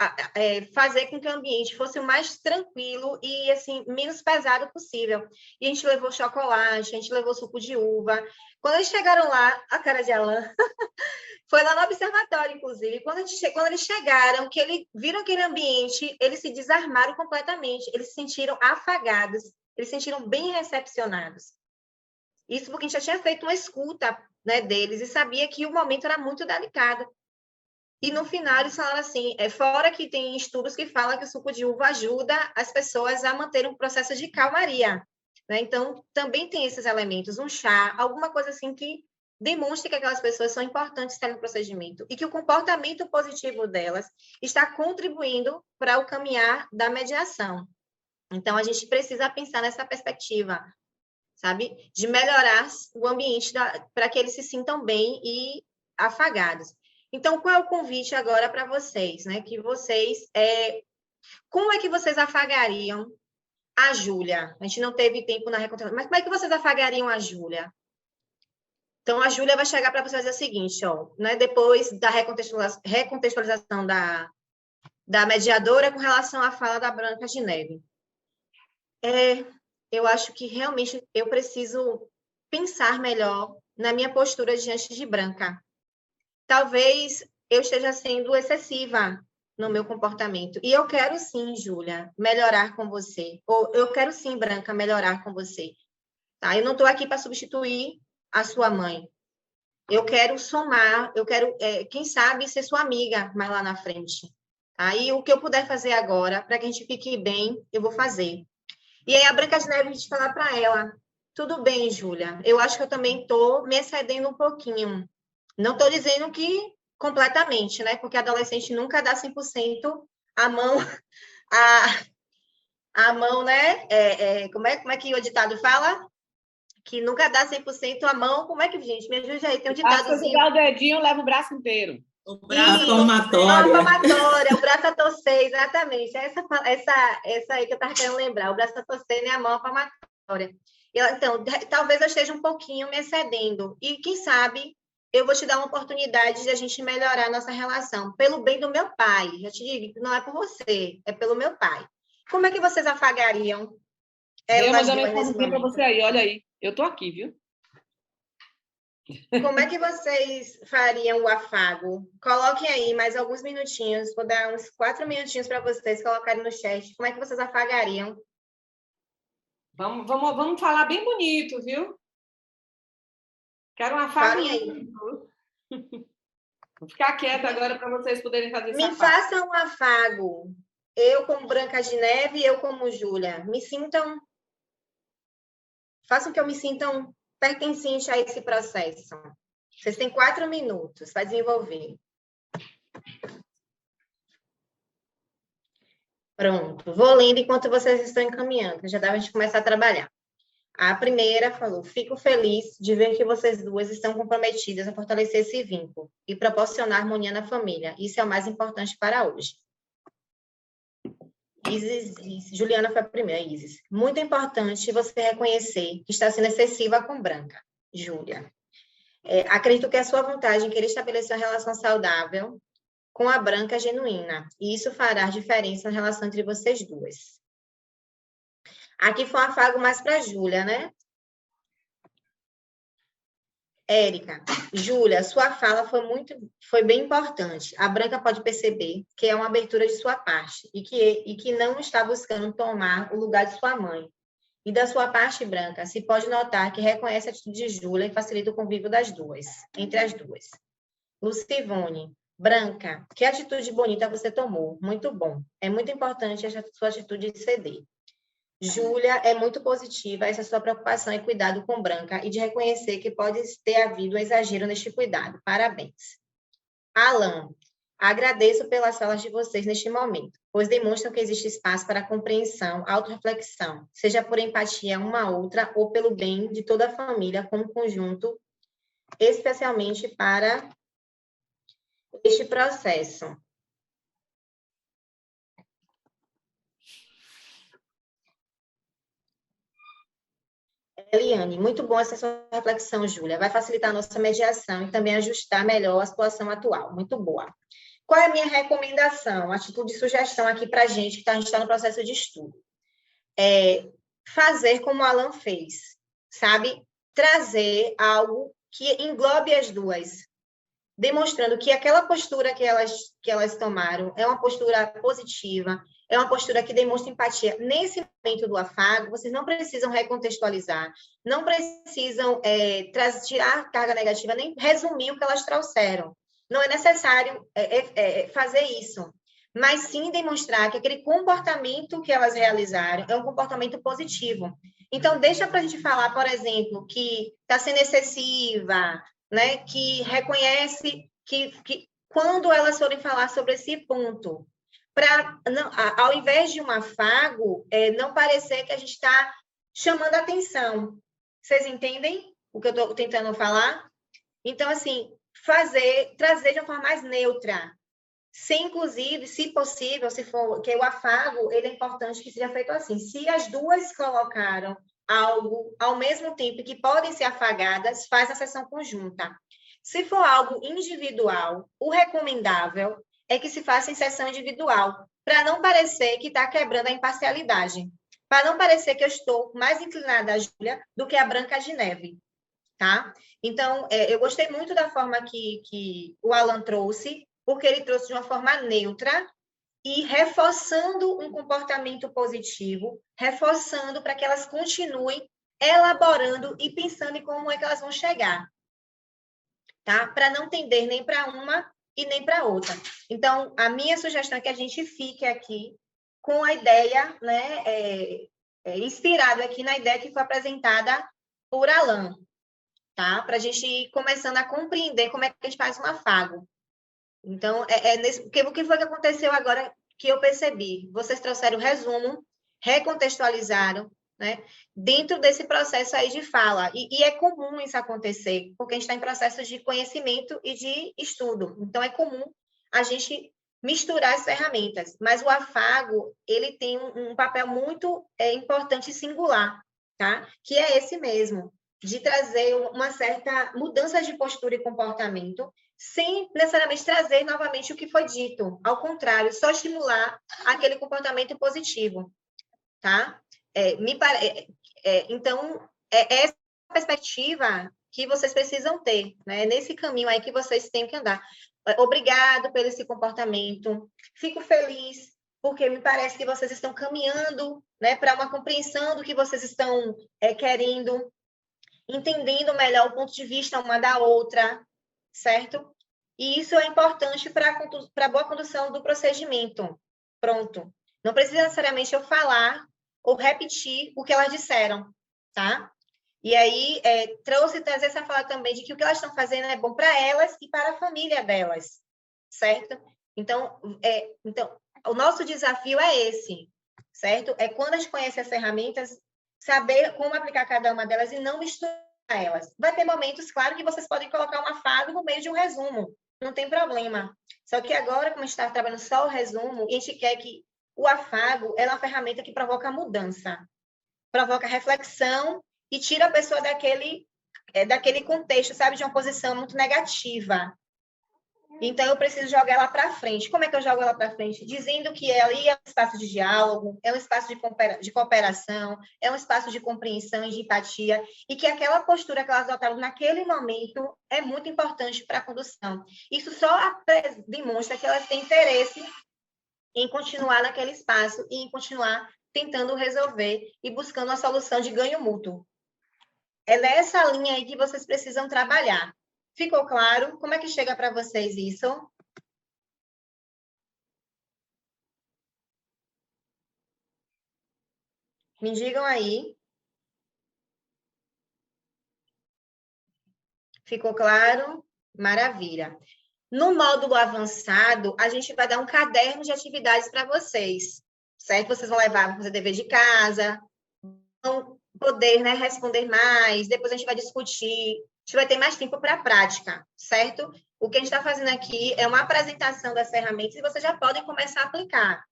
fazer com que o ambiente fosse o mais tranquilo e assim menos pesado possível. E a gente levou chocolate, a gente levou suco de uva. Quando eles chegaram lá, a cara de Alain... Foi lá no observatório, inclusive. Quando eles chegaram, que eles viram aquele ambiente, eles se desarmaram completamente. Eles se sentiram afagados, eles se sentiram bem recepcionados. Isso porque a gente já tinha feito uma escuta, né, deles e sabia que o momento era muito delicado. E no final eles falaram assim, fora que tem estudos que falam que o suco de uva ajuda as pessoas a manter um processo de calmaria, né? Então, também tem esses elementos, um chá, alguma coisa assim que demonstre que aquelas pessoas são importantes estar no procedimento e que o comportamento positivo delas está contribuindo para o caminhar da mediação. Então, a gente precisa pensar nessa perspectiva, sabe? De melhorar o ambiente para que eles se sintam bem e afagados. Então, qual é o convite agora para vocês, né? Que vocês... como é que vocês afagariam a Júlia? A gente não teve tempo na recontextualização, mas como é que vocês afagariam a Júlia? Então, a Júlia vai chegar para vocês dizer o seguinte, ó, né, depois da recontextualização da mediadora com relação à fala da Branca de Neve. Eu acho que realmente eu preciso pensar melhor na minha postura diante de Branca. Talvez eu esteja sendo excessiva no meu comportamento. E eu quero sim, Júlia, melhorar com você. Ou eu quero sim, Branca, melhorar com você. Tá? Eu não estou aqui para substituir a sua mãe. Eu quero somar, eu quero, quem sabe, ser sua amiga mais lá na frente. Aí, o que eu puder fazer agora, para que a gente fique bem, eu vou fazer. E aí, a Branca de Neve, a gente falar para ela, tudo bem, Júlia, eu acho que eu também estou me excedendo um pouquinho. Não estou dizendo que completamente, né? Porque adolescente nunca dá 100% a mão, a mão, né? Como é que o ditado fala? Que nunca dá 100% a mão. Como é que, gente? Me ajuda aí, tem um ditadozinho. Se eu dar o dedinho, leva o braço inteiro. O braço palmatória. Palmatória, o braço a torcer, exatamente. Essa aí que eu estava querendo lembrar. O braço a torcer e a mão a palmatória. Então, talvez eu esteja um pouquinho me excedendo. E, quem sabe, eu vou te dar uma oportunidade de a gente melhorar a nossa relação. Pelo bem do meu pai. Já te digo que não é por você, é pelo meu pai. Como é que vocês afagariam? Eu mandando informação para você aí, olha aí. Eu estou aqui, viu? Como é que vocês fariam o afago? Coloquem aí mais alguns minutinhos, vou dar uns 4 minutinhos para vocês colocarem no chat. Como é que vocês afagariam? Vamos falar bem bonito, viu? Quero um afago. Falem aí. Vou ficar quieta agora para vocês poderem fazer esse afago. Me façam um afago. Eu como Branca de Neve e eu como Júlia. Me sintam... Façam que eu me sintam pertencente a esse processo. Vocês têm 4 minutos para desenvolver. Pronto. Vou lendo enquanto vocês estão encaminhando. Já dá para a gente começar a trabalhar. A primeira falou, fico feliz de ver que vocês duas estão comprometidas a fortalecer esse vínculo e proporcionar harmonia na família. Isso é o mais importante para hoje. Isis, Juliana foi a primeira, Isis. Muito importante você reconhecer que está sendo excessiva com Branca, Júlia. Acredito que a sua vontade em querer estabelecer uma relação saudável com a Branca é genuína, e isso fará diferença na relação entre vocês duas. Aqui foi um afago mais para a Júlia, né? Érica, Júlia, sua fala foi bem importante. A Branca pode perceber que é uma abertura de sua parte e que não está buscando tomar o lugar de sua mãe. E da sua parte, Branca, se pode notar que reconhece a atitude de Júlia e facilita o convívio das duas, entre as duas. Lucivone, Branca, que atitude bonita você tomou. Muito bom. É muito importante essa sua atitude de ceder. Júlia, é muito positiva essa sua preocupação e cuidado com Branca e de reconhecer que pode ter havido um exagero neste cuidado. Parabéns. Alan, agradeço pelas falas de vocês neste momento, pois demonstram que existe espaço para compreensão, autorreflexão, seja por empatia uma a outra ou pelo bem de toda a família como conjunto, especialmente para este processo. Eliane, muito bom essa sua reflexão, Júlia. Vai facilitar a nossa mediação e também ajustar melhor a situação atual. Muito boa. Qual é a minha recomendação, atitude de sugestão aqui para a gente, que a gente está no processo de estudo? Fazer como o Alan fez, sabe? Trazer algo que englobe as duas, demonstrando que aquela postura que elas tomaram é uma postura positiva, é uma postura que demonstra empatia. Nesse momento do afago, vocês não precisam recontextualizar, não precisam tirar carga negativa, nem resumir o que elas trouxeram. Não é necessário fazer isso, mas sim demonstrar que aquele comportamento que elas realizaram é um comportamento positivo. Então, deixa para a gente falar, por exemplo, que está sendo excessiva, né, que reconhece que quando elas forem falar sobre esse ponto, ao invés de um afago, não parecer que a gente está chamando a atenção. Vocês entendem o que eu estou tentando falar? Então, assim, trazer de uma forma mais neutra, sem, inclusive, se possível, se for, que o afago, ele é importante que seja feito assim. Se as duas colocaram algo ao mesmo tempo que podem ser afagadas, faz a sessão conjunta. Se for algo individual, o recomendável é que se faça em sessão individual, para não parecer que está quebrando a imparcialidade, para não parecer que eu estou mais inclinada a Júlia do que a Branca de Neve, tá? Então, eu gostei muito da forma que o Alan trouxe, porque ele trouxe de uma forma neutra e reforçando um comportamento positivo, reforçando para que elas continuem elaborando e pensando em como é que elas vão chegar, tá? Para não tender nem para uma e nem para outra. Então, a minha sugestão é que a gente fique aqui com a ideia, né, inspirado aqui na ideia que foi apresentada por Alan, tá? Para a gente ir começando a compreender como é que a gente faz um afago. Então, o que foi que aconteceu agora que eu percebi? Vocês trouxeram o resumo, recontextualizaram, né? Dentro desse processo aí de fala. E é comum isso acontecer, porque a gente está em processo de conhecimento e de estudo. Então, é comum a gente misturar as ferramentas. Mas o afago, ele tem um papel muito importante e singular, tá? Que é esse mesmo, de trazer uma certa mudança de postura e comportamento, sem necessariamente trazer novamente o que foi dito. Ao contrário, só estimular aquele comportamento positivo, tá? Então, essa perspectiva que vocês precisam ter, né? Nesse caminho aí que vocês têm que andar. Obrigado pelo esse comportamento. Fico feliz, porque me parece que vocês estão caminhando, né, para uma compreensão do que vocês estão querendo, entendendo melhor o ponto de vista uma da outra, certo? E isso é importante para a boa condução do procedimento. Pronto. Não precisa necessariamente eu falar ou repetir o que elas disseram, tá? E aí, trazer essa fala também de que o que elas estão fazendo é bom para elas e para a família delas, certo? Então, o nosso desafio é esse, certo? É quando a gente conhece as ferramentas, saber como aplicar cada uma delas e não misturar elas. Vai ter momentos, claro, que vocês podem colocar um afago no meio de um resumo, não tem problema. Só que agora, como a gente está trabalhando só o resumo, a gente quer que o afago é uma ferramenta que provoca mudança, provoca reflexão e tira a pessoa daquele contexto, sabe, de uma posição muito negativa. Então, eu preciso jogar ela para frente. Como é que eu jogo ela para frente? Dizendo que ela é um espaço de diálogo, é um espaço de cooperação, é um espaço de compreensão e de empatia, e que aquela postura que elas adotaram naquele momento é muito importante para a condução. Isso só demonstra que elas têm interesse em continuar naquele espaço e em continuar tentando resolver e buscando uma solução de ganho mútuo. É nessa linha aí que vocês precisam trabalhar. Ficou claro? Como é que chega para vocês isso? Me digam aí. Ficou claro? Maravilha. No módulo avançado, a gente vai dar um caderno de atividades para vocês, certo? Vocês vão levar, vão fazer dever de casa, vão poder, né, responder mais, depois a gente vai discutir, a gente vai ter mais tempo para a prática, certo? O que a gente está fazendo aqui é uma apresentação das ferramentas e vocês já podem começar a aplicar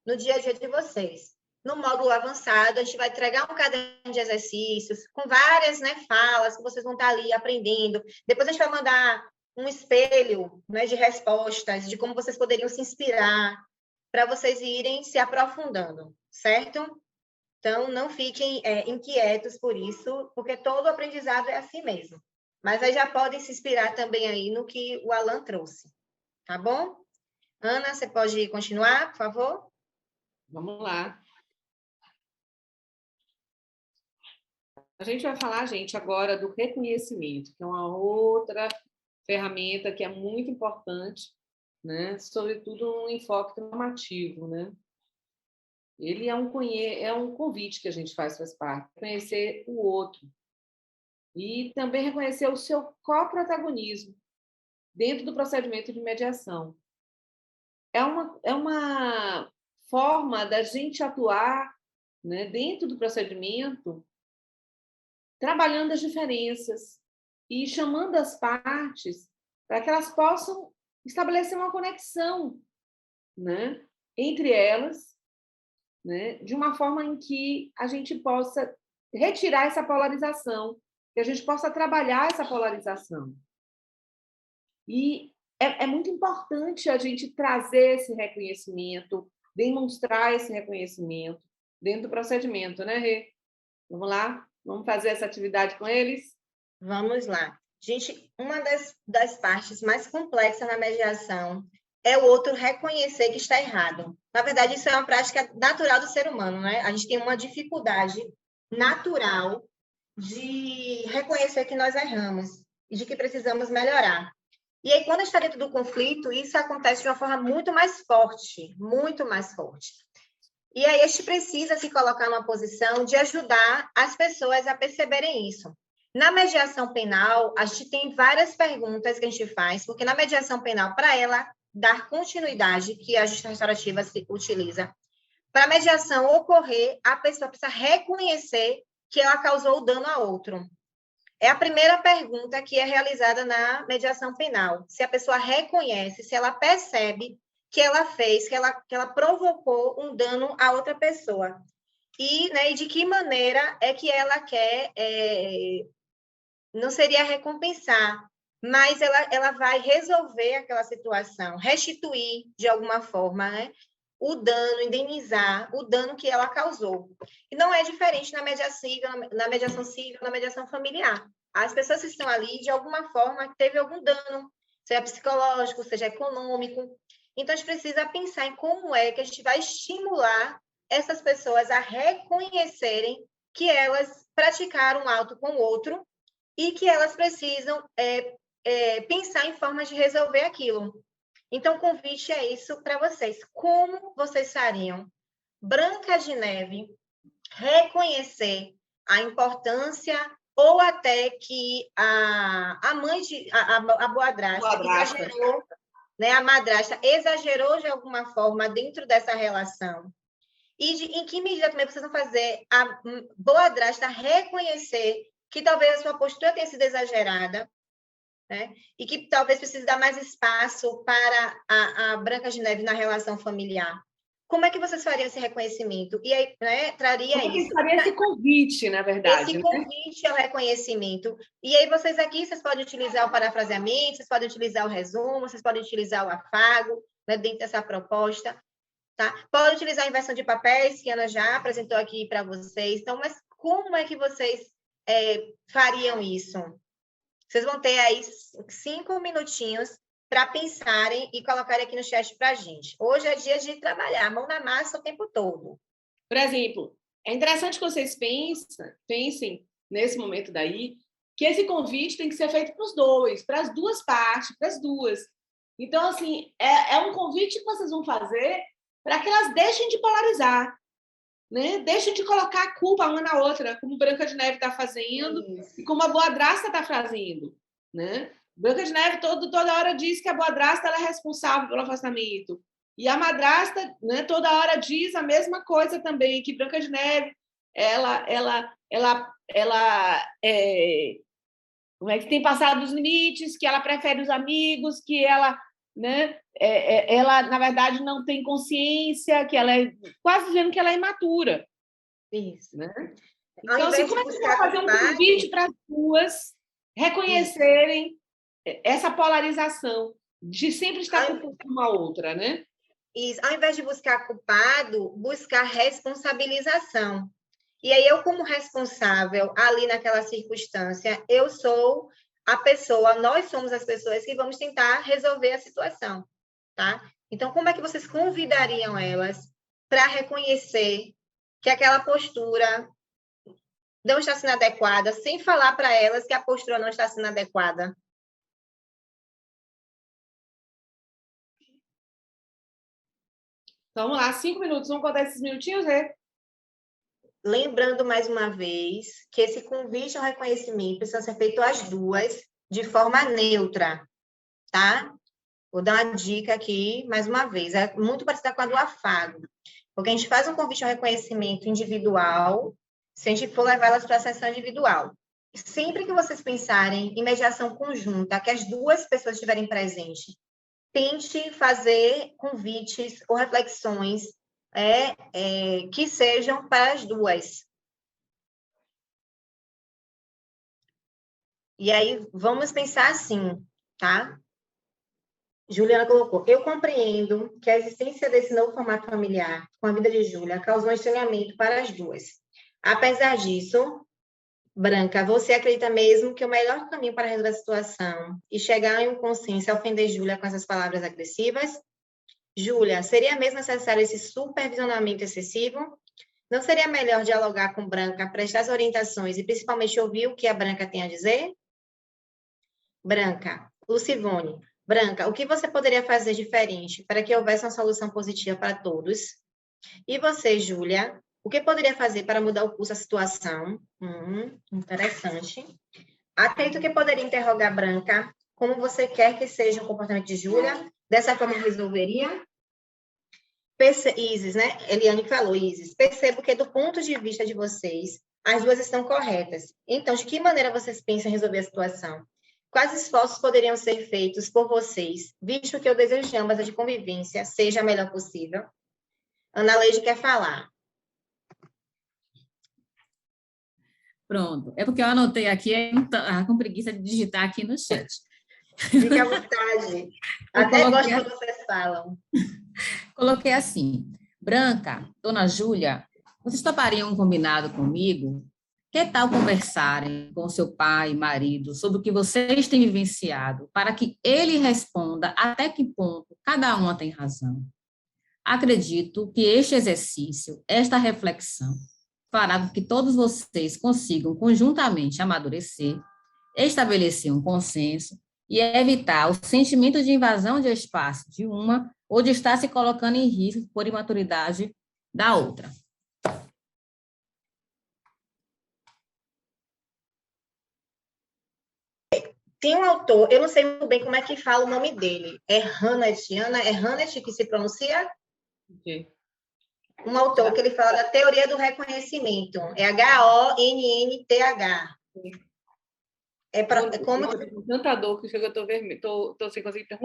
no dia a dia de vocês. No módulo avançado, a gente vai entregar um caderno de exercícios com várias, né, falas que vocês vão estar ali aprendendo. Depois a gente vai mandar um espelho, né, de respostas, de como vocês poderiam se inspirar para vocês irem se aprofundando, certo? Então, não fiquem inquietos por isso, porque todo aprendizado é assim mesmo. Mas aí já podem se inspirar também aí no que o Alan trouxe, tá bom? Ana, você pode continuar, por favor? Vamos lá. A gente vai falar, gente, agora do reconhecimento, que é uma outra ferramenta que é muito importante, né? Sobretudo um enfoque normativo, né? Ele é um convite que a gente faz parte, conhecer o outro e também reconhecer o seu coprotagonismo dentro do procedimento de mediação. É uma forma da gente atuar, né, dentro do procedimento, trabalhando as diferenças e chamando as partes para que elas possam estabelecer uma conexão, né, entre elas, né, de uma forma em que a gente possa retirar essa polarização, que a gente possa trabalhar essa polarização. E é muito importante a gente trazer esse reconhecimento, demonstrar esse reconhecimento dentro do procedimento, né, Rê? Vamos lá? Vamos fazer essa atividade com eles? Vamos lá. Gente, uma das partes mais complexas na mediação é o outro reconhecer que está errado. Na verdade, isso é uma prática natural do ser humano, né? A gente tem uma dificuldade natural de reconhecer que nós erramos e de que precisamos melhorar. E aí, quando a gente está dentro do conflito, isso acontece de uma forma muito mais forte, muito mais forte. E aí, a gente precisa se colocar numa posição de ajudar as pessoas a perceberem isso. Na mediação penal, a gente tem várias perguntas que a gente faz, porque na mediação penal, para ela dar continuidade, que a justiça restaurativa utiliza, para a mediação ocorrer, a pessoa precisa reconhecer que ela causou o dano a outro. É a primeira pergunta que é realizada na mediação penal. Se a pessoa reconhece, se ela percebe que ela fez, que ela provocou um dano a outra pessoa. E, né, e de que maneira é que ela quer, não seria recompensar, mas ela vai resolver aquela situação, restituir de alguma forma, né, o dano, indenizar o dano que ela causou. E não é diferente na mediação civil, na mediação familiar. As pessoas que estão ali, de alguma forma, teve algum dano, seja psicológico, seja econômico. Então, a gente precisa pensar em como é que a gente vai estimular essas pessoas a reconhecerem que elas praticaram um ato com o outro e que elas precisam pensar em formas de resolver aquilo. Então, o convite é isso para vocês. Como vocês fariam? Branca de Neve reconhecer a importância ou até que a mãe a boadrasta exagerou, né, a madrasta exagerou de alguma forma dentro dessa relação. E em que medida também vocês vão fazer a boadrasta reconhecer que talvez a sua postura tenha sido exagerada, né? E que talvez precise dar mais espaço para a Branca de Neve na relação familiar. Como é que vocês fariam esse reconhecimento? E aí, né, traria Como isso. Faria esse convite, na verdade. Esse convite ao reconhecimento. E aí, vocês aqui, vocês podem utilizar o parafraseamento, vocês podem utilizar o resumo, vocês podem utilizar o afago, né, dentro dessa proposta. Tá? Podem utilizar a inversão de papéis, que a Ana já apresentou aqui para vocês. Então, mas como é que vocês fariam isso? Vocês vão ter aí 5 minutinhos para pensarem e colocarem aqui no chat para a gente. Hoje é dia de trabalhar, mão na massa o tempo todo. Por exemplo, é interessante que vocês pensem nesse momento daí, que esse convite tem que ser feito para os dois, para as duas partes, para as duas. Então, assim, é um convite que vocês vão fazer para que elas deixem de polarizar, né? Deixa de colocar a culpa uma na outra, como Branca de Neve está fazendo e como a Boadrasta está fazendo, né? Branca de Neve toda hora diz que a Boadrasta ela é responsável pelo afastamento. E a madrasta, né, toda hora diz a mesma coisa também, que Branca de Neve como é que tem passado os limites, que ela prefere os amigos, que ela, né, ela, na verdade, não tem consciência, que ela é quase dizendo que ela é imatura. Isso. Né? Então, assim, como é que você vai fazer um convite para as duas reconhecerem essa polarização de sempre estar culpando uma outra, né? Isso. Ao invés de buscar culpado, buscar responsabilização. E aí, eu, como responsável ali naquela circunstância, eu sou a pessoa, nós somos as pessoas que vamos tentar resolver a situação, tá? Então, como é que vocês convidariam elas para reconhecer que aquela postura não está sendo adequada, sem falar para elas que a postura não está sendo adequada? Então, vamos lá, 5 minutos. Vamos contar esses minutinhos, né? Lembrando mais uma vez que esse convite ao reconhecimento precisa ser feito às duas de forma neutra, tá? Vou dar uma dica aqui mais uma vez. É muito parecida com a do afago, porque a gente faz um convite ao reconhecimento individual, se a gente for levar elas para a sessão individual. Sempre que vocês pensarem em mediação conjunta, que as duas pessoas estiverem presentes, tente fazer convites ou reflexões que sejam para as duas. E aí, vamos pensar assim, tá? Juliana colocou, eu compreendo que a existência desse novo formato familiar com a vida de Júlia causou um estranhamento para as duas. Apesar disso, Branca, você acredita mesmo que o melhor caminho para resolver a situação e chegar em um consenso é ofender Júlia com essas palavras agressivas? Júlia, seria mesmo necessário esse supervisionamento excessivo? Não seria melhor dialogar com Branca, prestar as orientações e principalmente ouvir o que a Branca tem a dizer? Branca, Lucivone, Branca, o que você poderia fazer diferente para que houvesse uma solução positiva para todos? E você, Júlia, o que poderia fazer para mudar o curso da situação? Interessante. Acredito que poderia interrogar Branca como você quer que seja o comportamento de Júlia. Dessa forma, resolveria? Isis, né? Eliane falou, Isis. Percebo que, do ponto de vista de vocês, as duas estão corretas. Então, de que maneira vocês pensam em resolver a situação? Quais esforços poderiam ser feitos por vocês, visto que o desejo de ambas de convivência seja a melhor possível? Ana Leide quer falar. Pronto. É porque eu anotei aqui, com preguiça de digitar aqui no chat. Fique à vontade. Até gosto quando vocês falam. Coloquei assim, Branca, Dona Júlia, vocês topariam um combinado comigo? Que tal conversarem com seu pai e marido sobre o que vocês têm vivenciado, para que ele responda até que ponto cada uma tem razão? Acredito que este exercício, esta reflexão, fará com que todos vocês consigam conjuntamente amadurecer, estabelecer um consenso e evitar o sentimento de invasão de espaço de uma ou de estar se colocando em risco por imaturidade da outra. Tem um autor, eu não sei muito bem como é que fala o nome dele. É Hannett, é Hannett que se pronuncia? Okay. Um autor que ele fala da teoria do reconhecimento. É H-O-N-N-T-H. Como tanta dor que chega, eu tô vermelho, tô sem conseguir ter.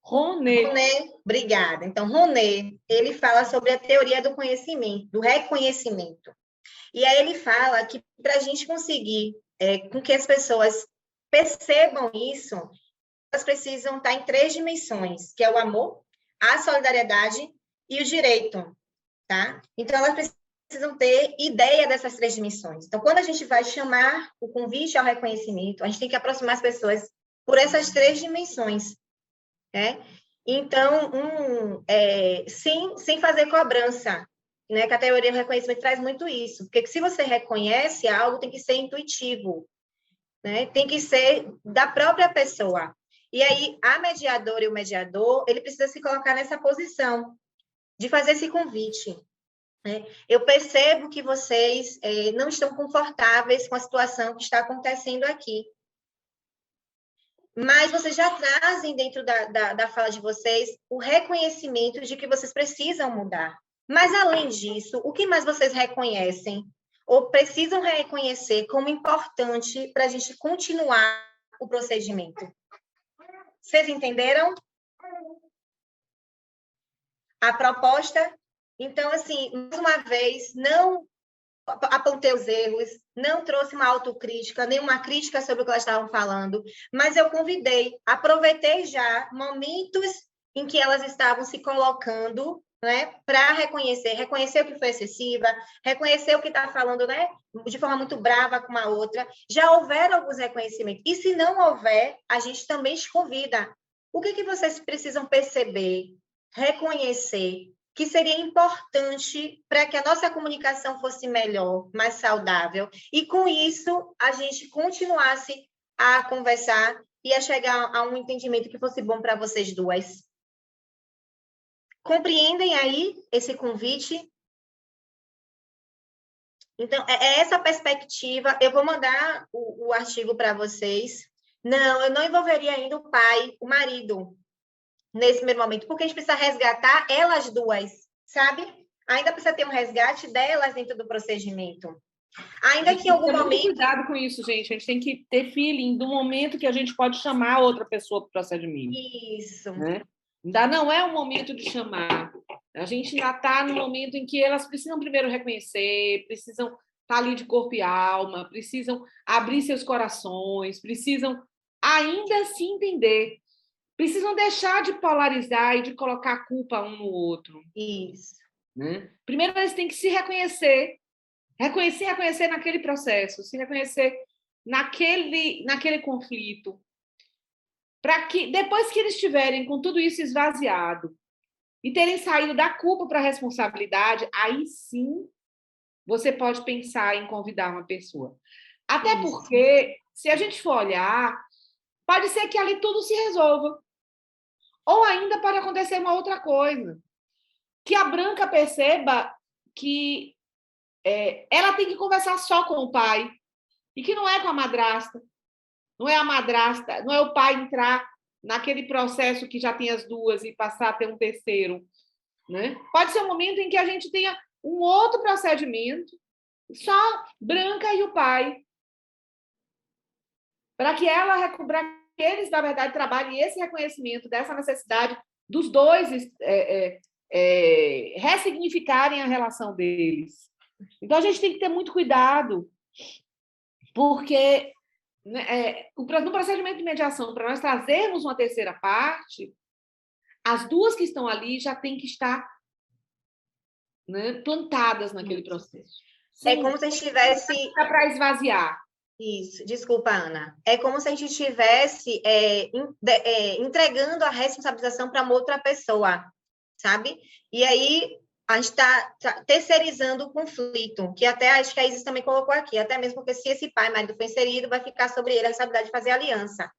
Roné, obrigada. Então, Roné, ele fala sobre a teoria do conhecimento, do reconhecimento. E aí ele fala que para a gente conseguir com que as pessoas percebam isso, elas precisam estar em 3 dimensões, que é o amor, a solidariedade e o direito, tá? Então, elas precisam ter ideia dessas 3 dimensões. Então, quando a gente vai chamar o convite ao reconhecimento, a gente tem que aproximar as pessoas por essas 3 dimensões, né? Então, sem fazer cobrança, né? Que a teoria do reconhecimento traz muito isso, porque se você reconhece algo, tem que ser intuitivo, né? Tem que ser da própria pessoa. E aí, a mediadora e o mediador, ele precisa se colocar nessa posição de fazer esse convite, Eu percebo que vocês não estão confortáveis com a situação que está acontecendo aqui. Mas vocês já trazem dentro da fala de vocês o reconhecimento de que vocês precisam mudar. Mas, além disso, o que mais vocês reconhecem ou precisam reconhecer como importante para a gente continuar o procedimento? Vocês entenderam? A proposta? Então, assim, mais uma vez, não apontei os erros, não trouxe uma autocrítica, nenhuma crítica sobre o que elas estavam falando, mas eu convidei, aproveitei já momentos em que elas estavam se colocando, né, para reconhecer o que foi excessiva, reconhecer o que está falando, né, de forma muito brava com uma outra. Já houveram alguns reconhecimentos. E se não houver, a gente também te convida. O que vocês precisam perceber, reconhecer, que seria importante para que a nossa comunicação fosse melhor, mais saudável, e com isso a gente continuasse a conversar e a chegar a um entendimento que fosse bom para vocês duas. Compreendem aí esse convite? Então, é essa perspectiva. Eu vou mandar o artigo para vocês. Não, eu não envolveria ainda o pai, o marido, nesse primeiro momento, porque a gente precisa resgatar elas duas, sabe? Ainda precisa ter um resgate delas dentro do procedimento. Ainda que em algum momento... Muito cuidado com isso, gente. A gente tem que ter feeling do momento que a gente pode chamar outra pessoa para o procedimento. Isso. Né? Ainda não é o momento de chamar. A gente ainda está no momento em que elas precisam primeiro reconhecer, precisam estar ali de corpo e alma, precisam abrir seus corações, precisam ainda se entender. Precisam deixar de polarizar e de colocar a culpa um no outro. Isso. Né? Primeiro, eles têm que se reconhecer. Reconhecer naquele processo, se reconhecer naquele conflito. Para que, depois que eles estiverem com tudo isso esvaziado e terem saído da culpa para a responsabilidade, aí sim você pode pensar em convidar uma pessoa. Até isso. Porque, se a gente for olhar, pode ser que ali tudo se resolva. Ou ainda pode acontecer uma outra coisa. Que a Branca perceba que ela tem que conversar só com o pai. E que não é com a madrasta. Não é a madrasta, não é o pai entrar naquele processo que já tem as duas e passar a ter um terceiro. Né? Pode ser um momento em que a gente tenha um outro procedimento, só Branca e o pai. Para que eles, na verdade, trabalhem esse reconhecimento dessa necessidade dos dois ressignificarem a relação deles. Então, a gente tem que ter muito cuidado, porque no procedimento de mediação, para nós trazermos uma terceira parte, as duas que estão ali já têm que estar, né, plantadas naquele processo. É como se a gente tivesse... Para esvaziar. Isso, desculpa, Ana. É como se a gente estivesse entregando a responsabilização para uma outra pessoa, sabe? E aí a gente está terceirizando o conflito, que até acho que a Isis também colocou aqui, até mesmo porque se esse pai marido for inserido, vai ficar sobre ele a responsabilidade de fazer aliança.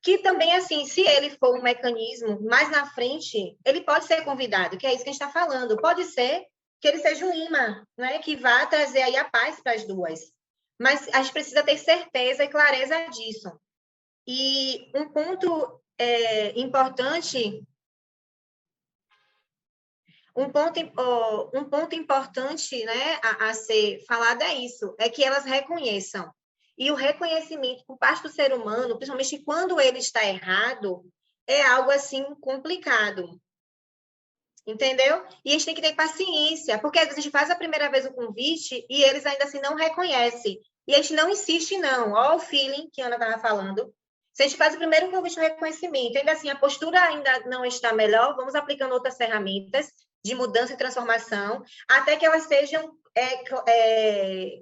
Que também, assim, se ele for um mecanismo, mais na frente, ele pode ser convidado, que é isso que a gente está falando. Pode ser que ele seja um imã, né, que vá trazer aí a paz para as duas. Mas a gente precisa ter certeza e clareza disso. E um ponto importante... Um ponto importante, né, a ser falado é isso, é que elas reconheçam. E o reconhecimento por parte do ser humano, principalmente quando ele está errado, é algo assim complicado. Entendeu? E a gente tem que ter paciência, porque às vezes a gente faz a primeira vez o convite e eles ainda assim não reconhecem. E a gente não insiste, não. Olha o feeling que a Ana estava falando. Se a gente faz o primeiro convite no reconhecimento, ainda assim a postura ainda não está melhor, vamos aplicando outras ferramentas de mudança e transformação, até que elas sejam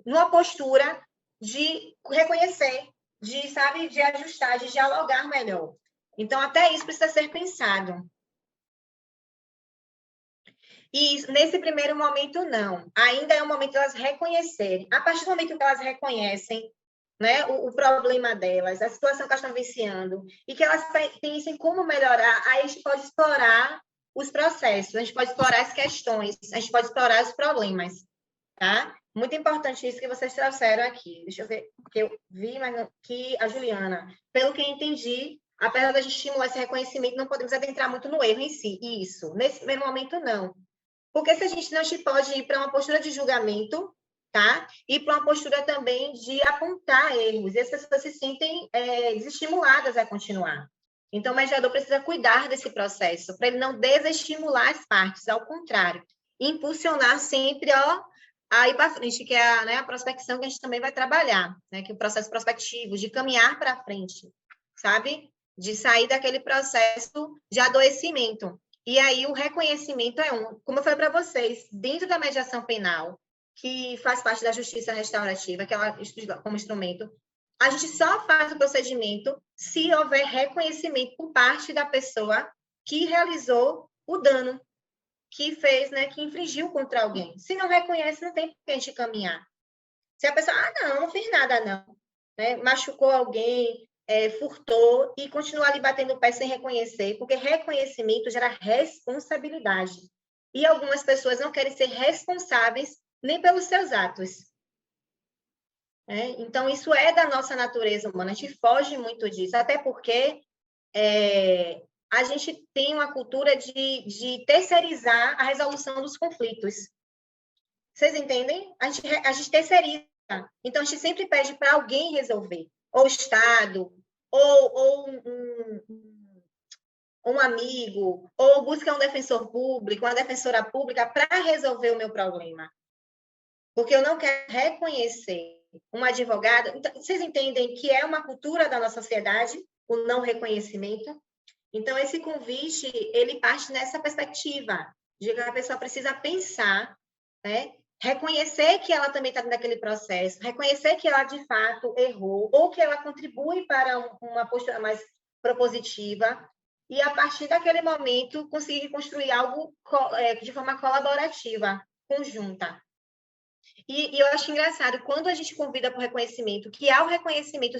numa postura de reconhecer, de ajustar, de dialogar melhor. Então, até isso precisa ser pensado. E nesse primeiro momento, não. Ainda é um momento de elas reconhecerem. A partir do momento que elas reconhecem, né, o problema delas, a situação que elas estão vivenciando, e que elas pensem como melhorar, aí a gente pode explorar os processos, a gente pode explorar as questões, a gente pode explorar os problemas, tá? Muito importante isso que vocês trouxeram aqui. Deixa eu ver, porque eu vi que a Juliana, pelo que eu entendi, apesar da gente estimular esse reconhecimento, não podemos adentrar muito no erro em si. Isso, nesse primeiro momento, não. Porque se a gente não pode ir para uma postura de julgamento, tá? E para uma postura também de apontar erros. E as pessoas se sentem desestimuladas a continuar. Então, o mediador precisa cuidar desse processo, para ele não desestimular as partes, ao contrário, impulsionar sempre, a ir para frente, que é a prospecção que a gente também vai trabalhar, né? Que é o processo prospectivo, de caminhar para frente, sabe? De sair daquele processo de adoecimento. E aí o reconhecimento como eu falei para vocês, dentro da mediação penal, que faz parte da justiça restaurativa, que ela estuda como instrumento, a gente só faz o procedimento se houver reconhecimento por parte da pessoa que realizou o dano, que fez, né, que infringiu contra alguém. Se não reconhece, não tem por que a gente caminhar. Se a pessoa, não fiz nada, não. Né? Machucou alguém, furtou, e continua ali batendo o pé sem reconhecer, porque reconhecimento gera responsabilidade. E algumas pessoas não querem ser responsáveis nem pelos seus atos. Então, isso é da nossa natureza humana, a gente foge muito disso, até porque a gente tem uma cultura de terceirizar a resolução dos conflitos. Vocês entendem? A gente terceiriza. Então, a gente sempre pede para alguém resolver, ou o Estado, ou um amigo, ou busca um defensor público, uma defensora pública para resolver o meu problema. Porque eu não quero reconhecer uma advogada. Então, vocês entendem que é uma cultura da nossa sociedade, o não reconhecimento? Então, esse convite, ele parte nessa perspectiva, de que a pessoa precisa pensar, né? Reconhecer que ela também está naquele processo, reconhecer que ela, de fato, errou, ou que ela contribui para uma postura mais propositiva, e, a partir daquele momento, conseguir construir algo de forma colaborativa, conjunta. E eu acho engraçado, quando a gente convida para o reconhecimento, que ao reconhecimento,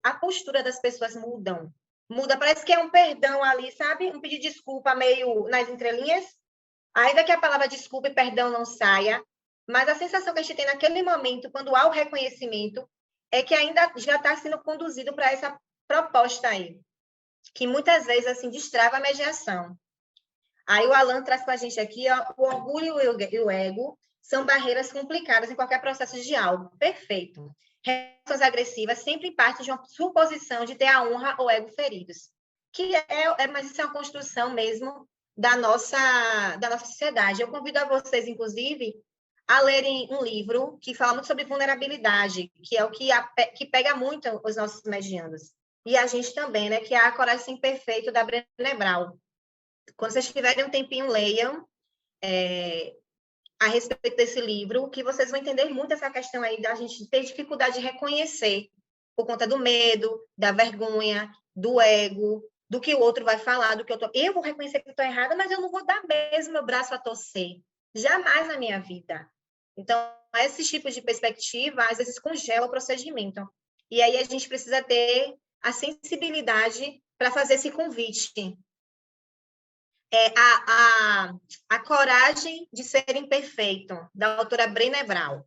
a postura das pessoas muda, parece que é um perdão ali, sabe? Um pedido de desculpa meio nas entrelinhas, ainda que a palavra desculpa e perdão não saia, mas a sensação que a gente tem naquele momento, quando há o reconhecimento, é que ainda já está sendo conduzido para essa proposta aí, que muitas vezes, assim, destrava a mediação. Aí o Alan traz para a gente aqui, o orgulho e o ego são barreiras complicadas em qualquer processo de diálogo. Perfeito. Reações agressivas sempre partem de uma suposição de ter a honra ou ego feridos, mas isso é uma construção mesmo da nossa sociedade. Eu convido a vocês, inclusive, a lerem um livro que fala muito sobre vulnerabilidade, que é o que pega muito os nossos medianos. E a gente também, né? Que é A Coragem Imperfeita, da Brené Brown. Quando vocês tiverem um tempinho, leiam a respeito desse livro, que vocês vão entender muito essa questão aí da gente ter dificuldade de reconhecer, por conta do medo, da vergonha, do ego, do que o outro vai falar, do que eu vou reconhecer que estou errada, mas eu não vou dar mesmo meu braço a torcer. Jamais na minha vida. Então, esse tipo de perspectiva, às vezes, congela o procedimento. E aí a gente precisa ter a sensibilidade para fazer esse convite. A Coragem de Ser Imperfeito, da autora Brené Brown.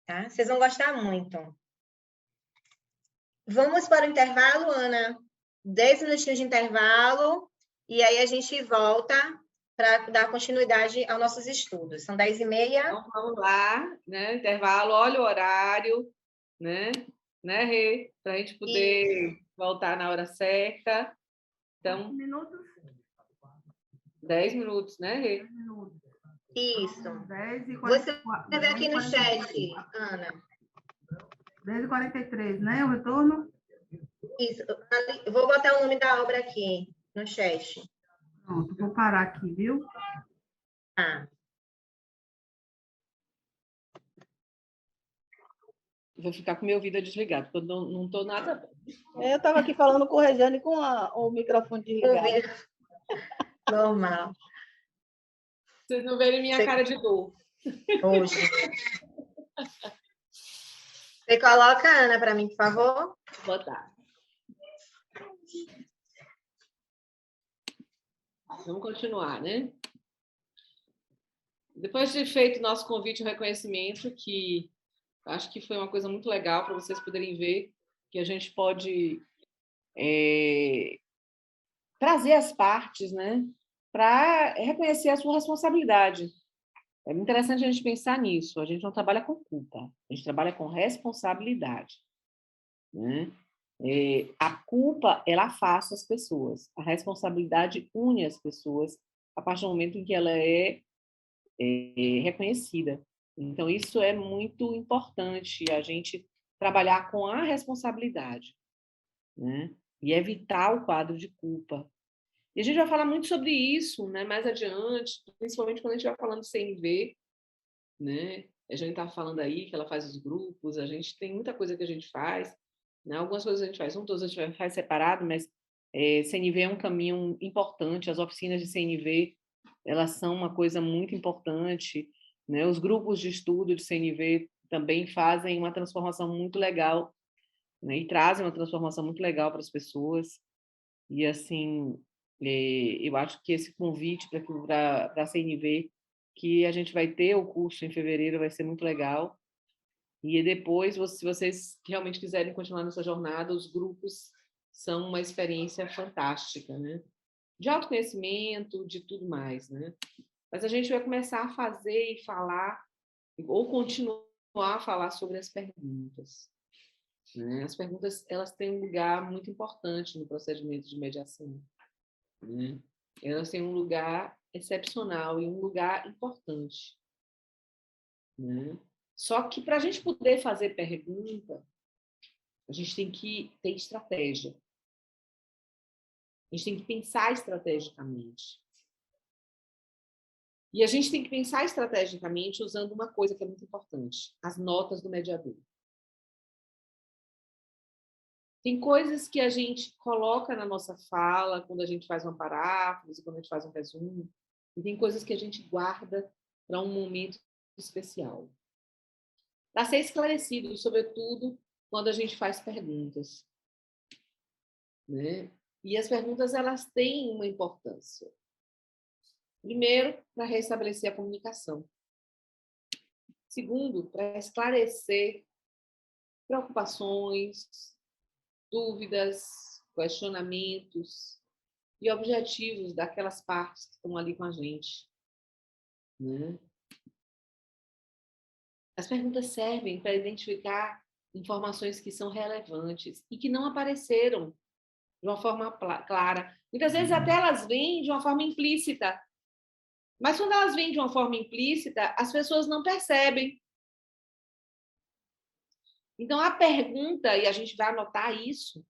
Tá? Vocês vão gostar muito. Vamos para o intervalo, Ana? 10 minutinhos de intervalo, e aí a gente volta para dar continuidade aos nossos estudos. São 10h30. Então, vamos lá, né? Intervalo, olha o horário, né, Rê? Para a gente poder voltar na hora certa. Então, 10 minutos, né, Rê? 10 minutos. Isso. 10h44. Você vê aqui no chat, Ana. 10h43, né? O retorno? Isso. Eu vou botar o nome da obra aqui no chat. Pronto, vou parar aqui, viu? Vou ficar com meu ouvido desligado, porque eu não estou nada. Eu estava aqui falando com o Regiane com o microfone desligado. Normal. Vocês não verem minha cara de dor. Hoje. Você coloca a Ana para mim, por favor? Vou botar. Vamos continuar, né? Depois de feito o nosso convite ao reconhecimento, que acho que foi uma coisa muito legal para vocês poderem ver que a gente pode trazer as partes, né, para reconhecer a sua responsabilidade. É muito interessante a gente pensar nisso. A gente não trabalha com culpa, a gente trabalha com responsabilidade, né? A culpa, ela afasta as pessoas. A responsabilidade une as pessoas a partir do momento em que ela é reconhecida. Então, isso é muito importante, a gente trabalhar com a responsabilidade, né? E evitar o quadro de culpa. E a gente vai falar muito sobre isso, né, mais adiante, principalmente quando a gente vai falando de CNV, né? A gente está falando aí que ela faz os grupos, a gente tem muita coisa que a gente faz, né? Algumas coisas a gente faz juntos, outras a gente faz separado, mas CNV é um caminho importante, as oficinas de CNV, elas são uma coisa muito importante, né? Os grupos de estudo de CNV também fazem uma transformação muito legal, né? E trazem uma transformação muito legal para as pessoas. E, assim, eu acho que esse convite para a CNV, que a gente vai ter o curso em fevereiro, vai ser muito legal. E depois, se vocês realmente quiserem continuar nessa jornada, os grupos são uma experiência fantástica, né? De autoconhecimento, de tudo mais, né? Mas a gente vai começar a fazer e falar, ou continuar a falar sobre as perguntas, né? As perguntas, elas têm um lugar muito importante no procedimento de mediação, né? Elas têm um lugar excepcional e um lugar importante, né? Só que para a gente poder fazer pergunta, a gente tem que ter estratégia. A gente tem que pensar estrategicamente. E a gente tem que pensar estrategicamente usando uma coisa que é muito importante, as notas do mediador. Tem coisas que a gente coloca na nossa fala quando a gente faz uma paráfrase, quando a gente faz um resumo, e tem coisas que a gente guarda para um momento especial. Para ser esclarecido, sobretudo quando a gente faz perguntas, né? E as perguntas, elas têm uma importância. Primeiro, para restabelecer a comunicação. Segundo, para esclarecer preocupações, dúvidas, questionamentos e objetivos daquelas partes que estão ali com a gente, né? As perguntas servem para identificar informações que são relevantes e que não apareceram de uma forma clara. Muitas vezes até elas vêm de uma forma implícita. Mas quando elas vêm de uma forma implícita, as pessoas não percebem. Então, a pergunta, e a gente vai anotar isso,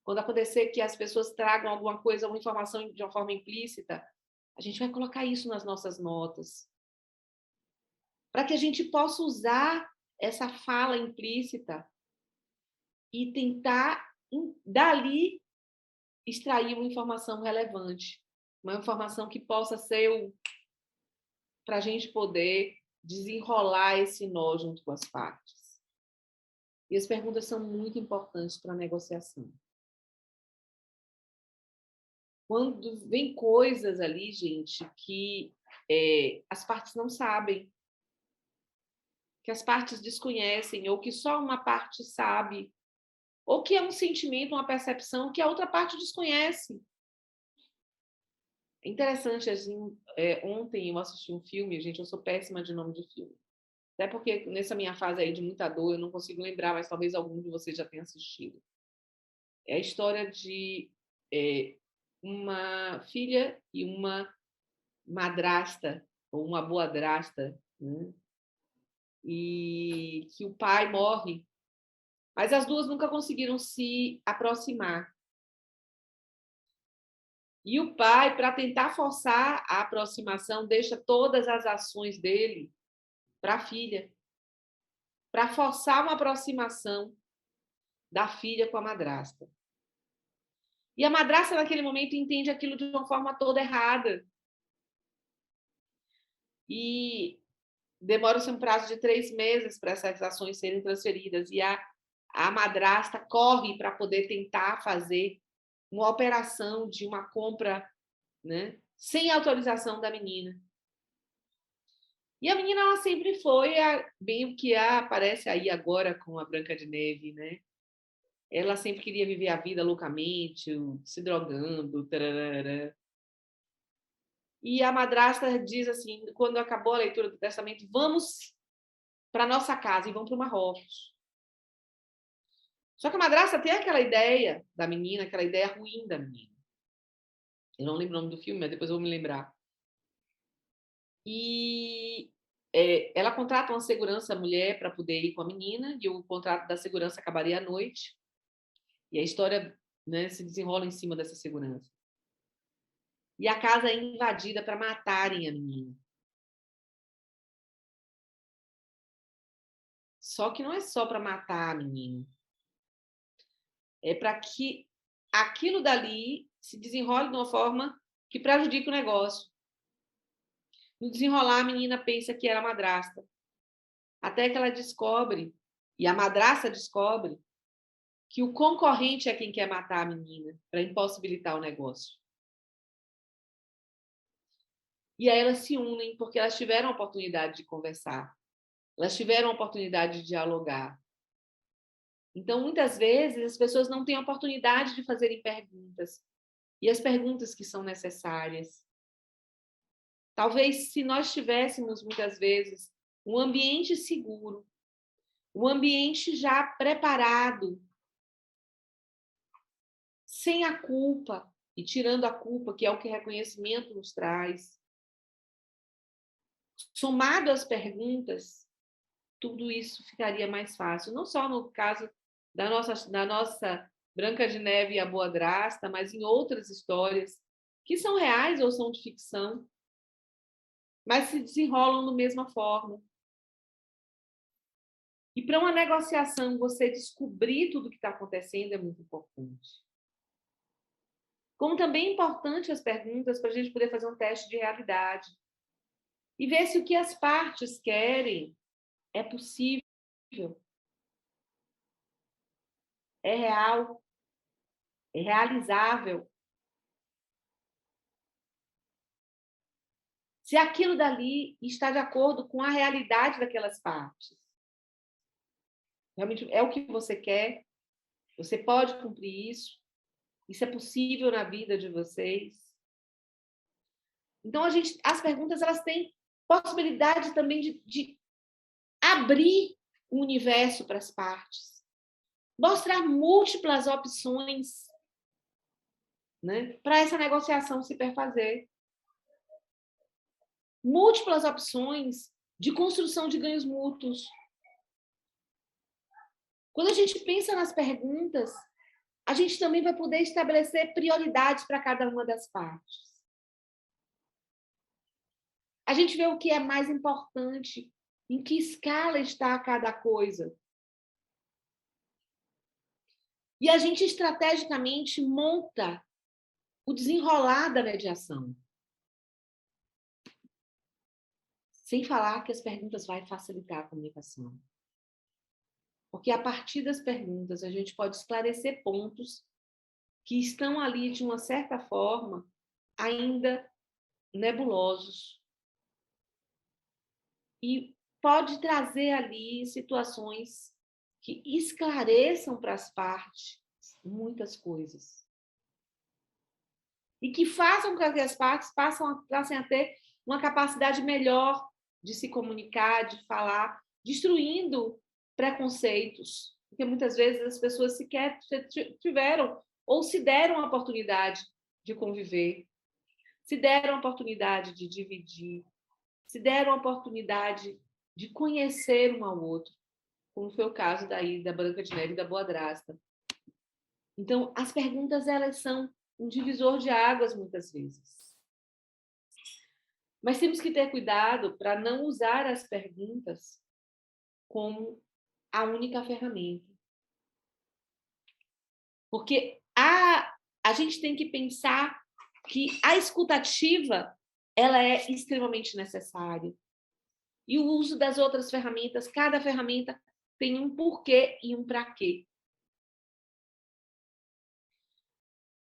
quando acontecer que as pessoas tragam alguma coisa, uma informação de uma forma implícita, a gente vai colocar isso nas nossas notas. Para que a gente possa usar essa fala implícita e tentar, dali, extrair uma informação relevante. Uma informação que possa ser para a gente poder desenrolar esse nó junto com as partes. E as perguntas são muito importantes para a negociação. Quando vem coisas ali, gente, que as partes não sabem, que as partes desconhecem, ou que só uma parte sabe, ou que é um sentimento, uma percepção que a outra parte desconhece. É interessante, assim, ontem eu assisti um filme, gente, eu sou péssima de nome de filme. Até porque nessa minha fase aí de muita dor, eu não consigo lembrar, mas talvez algum de vocês já tenha assistido. É a história de uma filha e uma madrasta, ou uma boadrasta, né? E que o pai morre, mas as duas nunca conseguiram se aproximar. E o pai, para tentar forçar a aproximação, deixa todas as ações dele para a filha, para forçar uma aproximação da filha com a madrasta. E a madrasta, naquele momento, entende aquilo de uma forma toda errada. E demora-se um prazo de 3 meses para essas ações serem transferidas. E a madrasta corre para poder tentar fazer uma operação de uma compra, né, sem autorização da menina. E a menina, ela sempre foi bem o que aparece aí agora com a Branca de Neve, né? Ela sempre queria viver a vida loucamente, se drogando, tararara. E a madrasta diz assim, quando acabou a leitura do testamento, vamos para nossa casa e vão para o Marrocos. Só que a madrasta tem aquela ideia da menina, aquela ideia ruim da menina. Eu não lembro o nome do filme, mas depois eu vou me lembrar. E ela contrata uma segurança mulher para poder ir com a menina, e o contrato da segurança acabaria à noite. E a história, né, se desenrola em cima dessa segurança. E a casa é invadida para matarem a menina. Só que não é só para matar a menina. É para que aquilo dali se desenrole de uma forma que prejudique o negócio. No desenrolar, a menina pensa que era madrasta. Até que ela descobre, e a madrasta descobre, que o concorrente é quem quer matar a menina, para impossibilitar o negócio. E aí elas se unem, porque elas tiveram a oportunidade de conversar. Elas tiveram a oportunidade de dialogar. Então, muitas vezes, as pessoas não têm a oportunidade de fazerem perguntas. E as perguntas que são necessárias. Talvez, se nós tivéssemos, muitas vezes, um ambiente seguro, um ambiente já preparado, sem a culpa, e tirando a culpa, que é o que o reconhecimento nos traz, somado às perguntas, tudo isso ficaria mais fácil. Não só no caso da nossa Branca de Neve e a Boa Drasta, mas em outras histórias que são reais ou são de ficção, mas se desenrolam da mesma forma. E para uma negociação, você descobrir tudo o que está acontecendo é muito importante. Como também é importante as perguntas para a gente poder fazer um teste de realidade e ver se o que as partes querem é possível, é real, é realizável. Se aquilo dali está de acordo com a realidade daquelas partes. Realmente é o que você quer, você pode cumprir isso é possível na vida de vocês. Então, as perguntas elas têm possibilidade também de abrir o universo para as partes, mostrar múltiplas opções, né, para essa negociação se perfazer. Múltiplas opções de construção de ganhos mútuos. Quando a gente pensa nas perguntas, a gente também vai poder estabelecer prioridades para cada uma das partes. A gente vê o que é mais importante, em que escala está cada coisa. E a gente estrategicamente monta o desenrolar da mediação. Sem falar que as perguntas vão facilitar a comunicação. Porque a partir das perguntas a gente pode esclarecer pontos que estão ali, de uma certa forma, ainda nebulosos. E pode trazer ali situações que esclareçam para as partes muitas coisas. E que façam com que as partes passem a ter uma capacidade melhor de se comunicar, de falar, destruindo preconceitos. Porque muitas vezes as pessoas sequer tiveram ou se deram a oportunidade de conviver, se deram a oportunidade de dividir, se deram a oportunidade de conhecer um ao outro, como foi o caso daí da Branca de Neve e da Boa Drasta. Então, as perguntas elas são um divisor de águas muitas vezes. Mas temos que ter cuidado para não usar as perguntas como a única ferramenta. Porque a gente tem que pensar que a escutativa ela é extremamente necessária. E o uso das outras ferramentas, cada ferramenta tem um porquê e um para quê.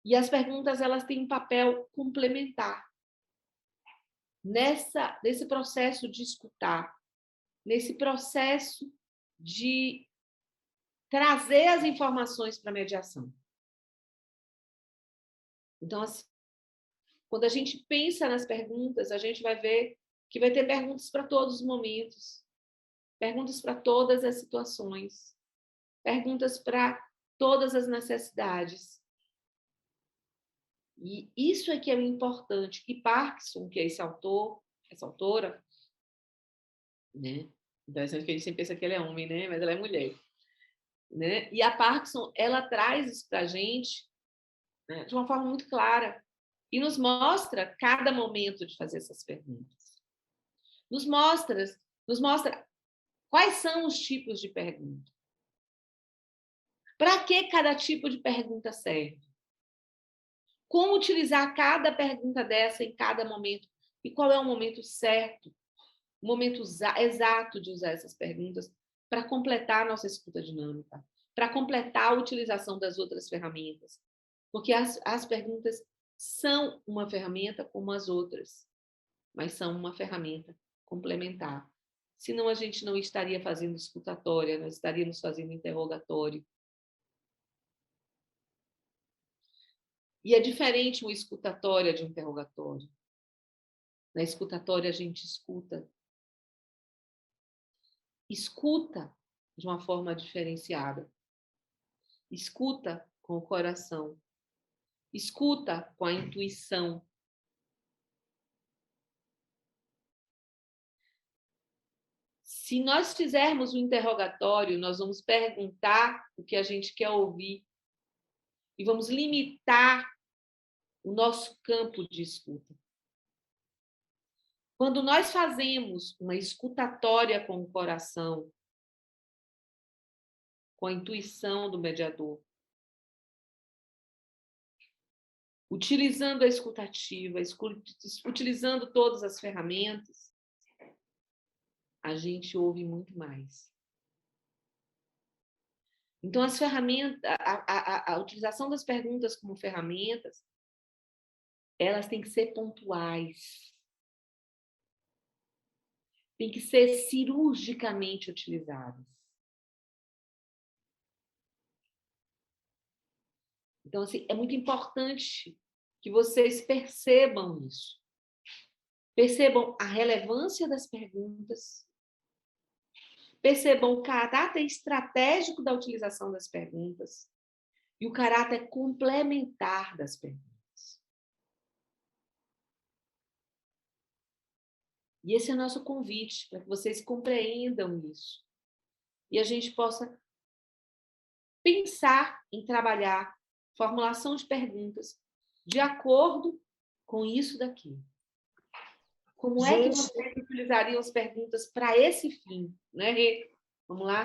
E as perguntas elas têm um papel complementar. nesse processo de escutar, nesse processo de trazer as informações para a mediação. Então, assim, quando a gente pensa nas perguntas, a gente vai ver que vai ter perguntas para todos os momentos, perguntas para todas as situações, perguntas para todas as necessidades. E isso é que é o importante. E Parkinson, que é esse autor, essa autora, né? Interessante que a gente sempre pensa que ele é homem, né? Mas ela é mulher. Né? E a Parkinson, ela traz isso para a gente, né, de uma forma muito clara e nos mostra cada momento de fazer essas perguntas. Nos mostra quais são os tipos de pergunta. Para que cada tipo de pergunta serve? Como utilizar cada pergunta dessa em cada momento? E qual é o momento certo, o momento exato de usar essas perguntas para completar a nossa escuta dinâmica, para completar a utilização das outras ferramentas. Porque as perguntas são uma ferramenta como as outras, mas são uma ferramenta complementar. Senão a gente não estaria fazendo escutatória, nós estaríamos fazendo interrogatório. E é diferente uma escutatória de um interrogatório. Na escutatória a gente escuta. Escuta de uma forma diferenciada. Escuta com o coração. Escuta com a intuição. Se nós fizermos um interrogatório, nós vamos perguntar o que a gente quer ouvir e vamos limitar o nosso campo de escuta. Quando nós fazemos uma escutatória com o coração, com a intuição do mediador, utilizando a escutativa, utilizando todas as ferramentas, a gente ouve muito mais. Então, as ferramentas, a utilização das perguntas como ferramentas, elas têm que ser pontuais. Têm que ser cirurgicamente utilizadas. Então, assim, é muito importante que vocês percebam isso. Percebam a relevância das perguntas. Percebam o caráter estratégico da utilização das perguntas e o caráter complementar das perguntas. E esse é o nosso convite, para que vocês compreendam isso. E a gente possa pensar em trabalhar formulação de perguntas de acordo com isso daqui. Como é que vocês utilizariam as perguntas para esse fim? Né, Rê? Vamos lá?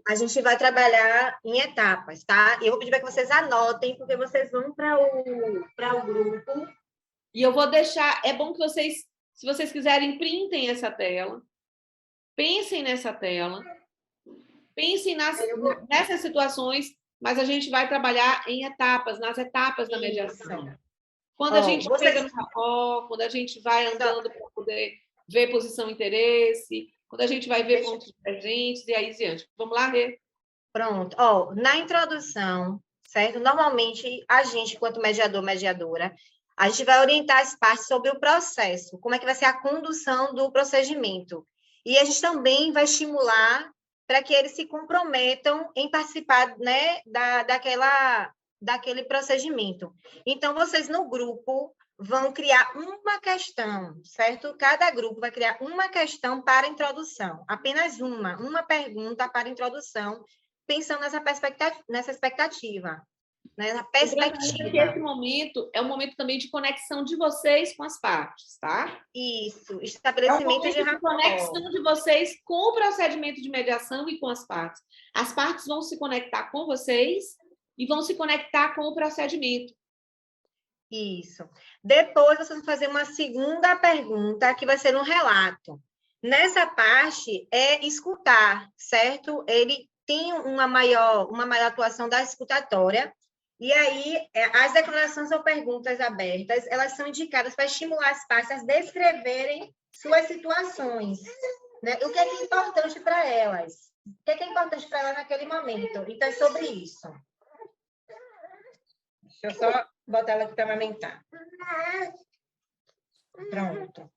A gente vai trabalhar em etapas, tá? Eu vou pedir para que vocês anotem, porque vocês vão para o grupo. E eu vou deixar... É bom que vocês, se vocês quiserem, printem essa tela. Pensem nessa tela. Pensem nessas situações, mas a gente vai trabalhar em etapas, nas etapas da mediação. Quando a gente chega no rapó, quando a gente vai andando para poder ver posição e interesse, quando a gente vai ver pontos divergentes e aí diante. Vamos lá, Rê? Pronto. Na introdução, certo? Normalmente, a gente, enquanto mediador, mediadora, a gente vai orientar as partes sobre o processo, como é que vai ser a condução do procedimento. E a gente também vai estimular para que eles se comprometam em participar, né, daquele procedimento. Então, vocês no grupo vão criar uma questão, certo? Cada grupo vai criar uma questão para a introdução, apenas uma pergunta para a introdução, pensando nessa expectativa. Na perspectiva. Esse momento é um momento também de conexão de vocês com as partes, tá? Isso, estabelecimento de conexão de vocês com o procedimento de mediação e com as partes. As partes vão se conectar com vocês e vão se conectar com o procedimento. Isso. Depois, vocês vão fazer uma segunda pergunta, que vai ser um relato. Nessa parte, é escutar, certo? Ele tem uma maior atuação da escutatória, E aí, as declarações ou perguntas abertas, elas são indicadas para estimular as partes a descreverem suas situações, né? O que é importante para elas? O que é importante para elas naquele momento? Então, é sobre isso. Deixa eu só botar ela aqui para amamentar. Pronto.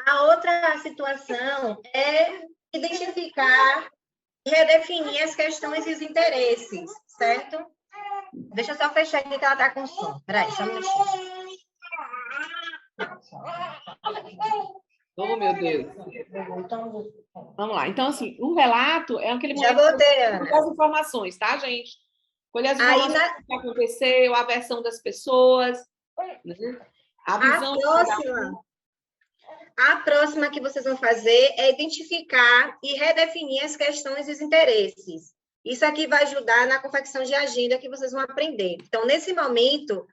A outra situação é identificar e redefinir as questões e os interesses, certo? Deixa eu só fechar aqui que ela está com som. Peraí, só um minutinho. Oh, meu Deus. Vamos lá. Então, assim, o relato é aquele Já momento botei, que Ana. as informações, tá, gente? Colher as Aí, informações do que aconteceu, a versão das pessoas, né? A visão de cada um. A próxima que vocês vão fazer é identificar e redefinir as questões e os interesses. Isso aqui vai ajudar na confecção de agenda que vocês vão aprender. Então, nesse momento,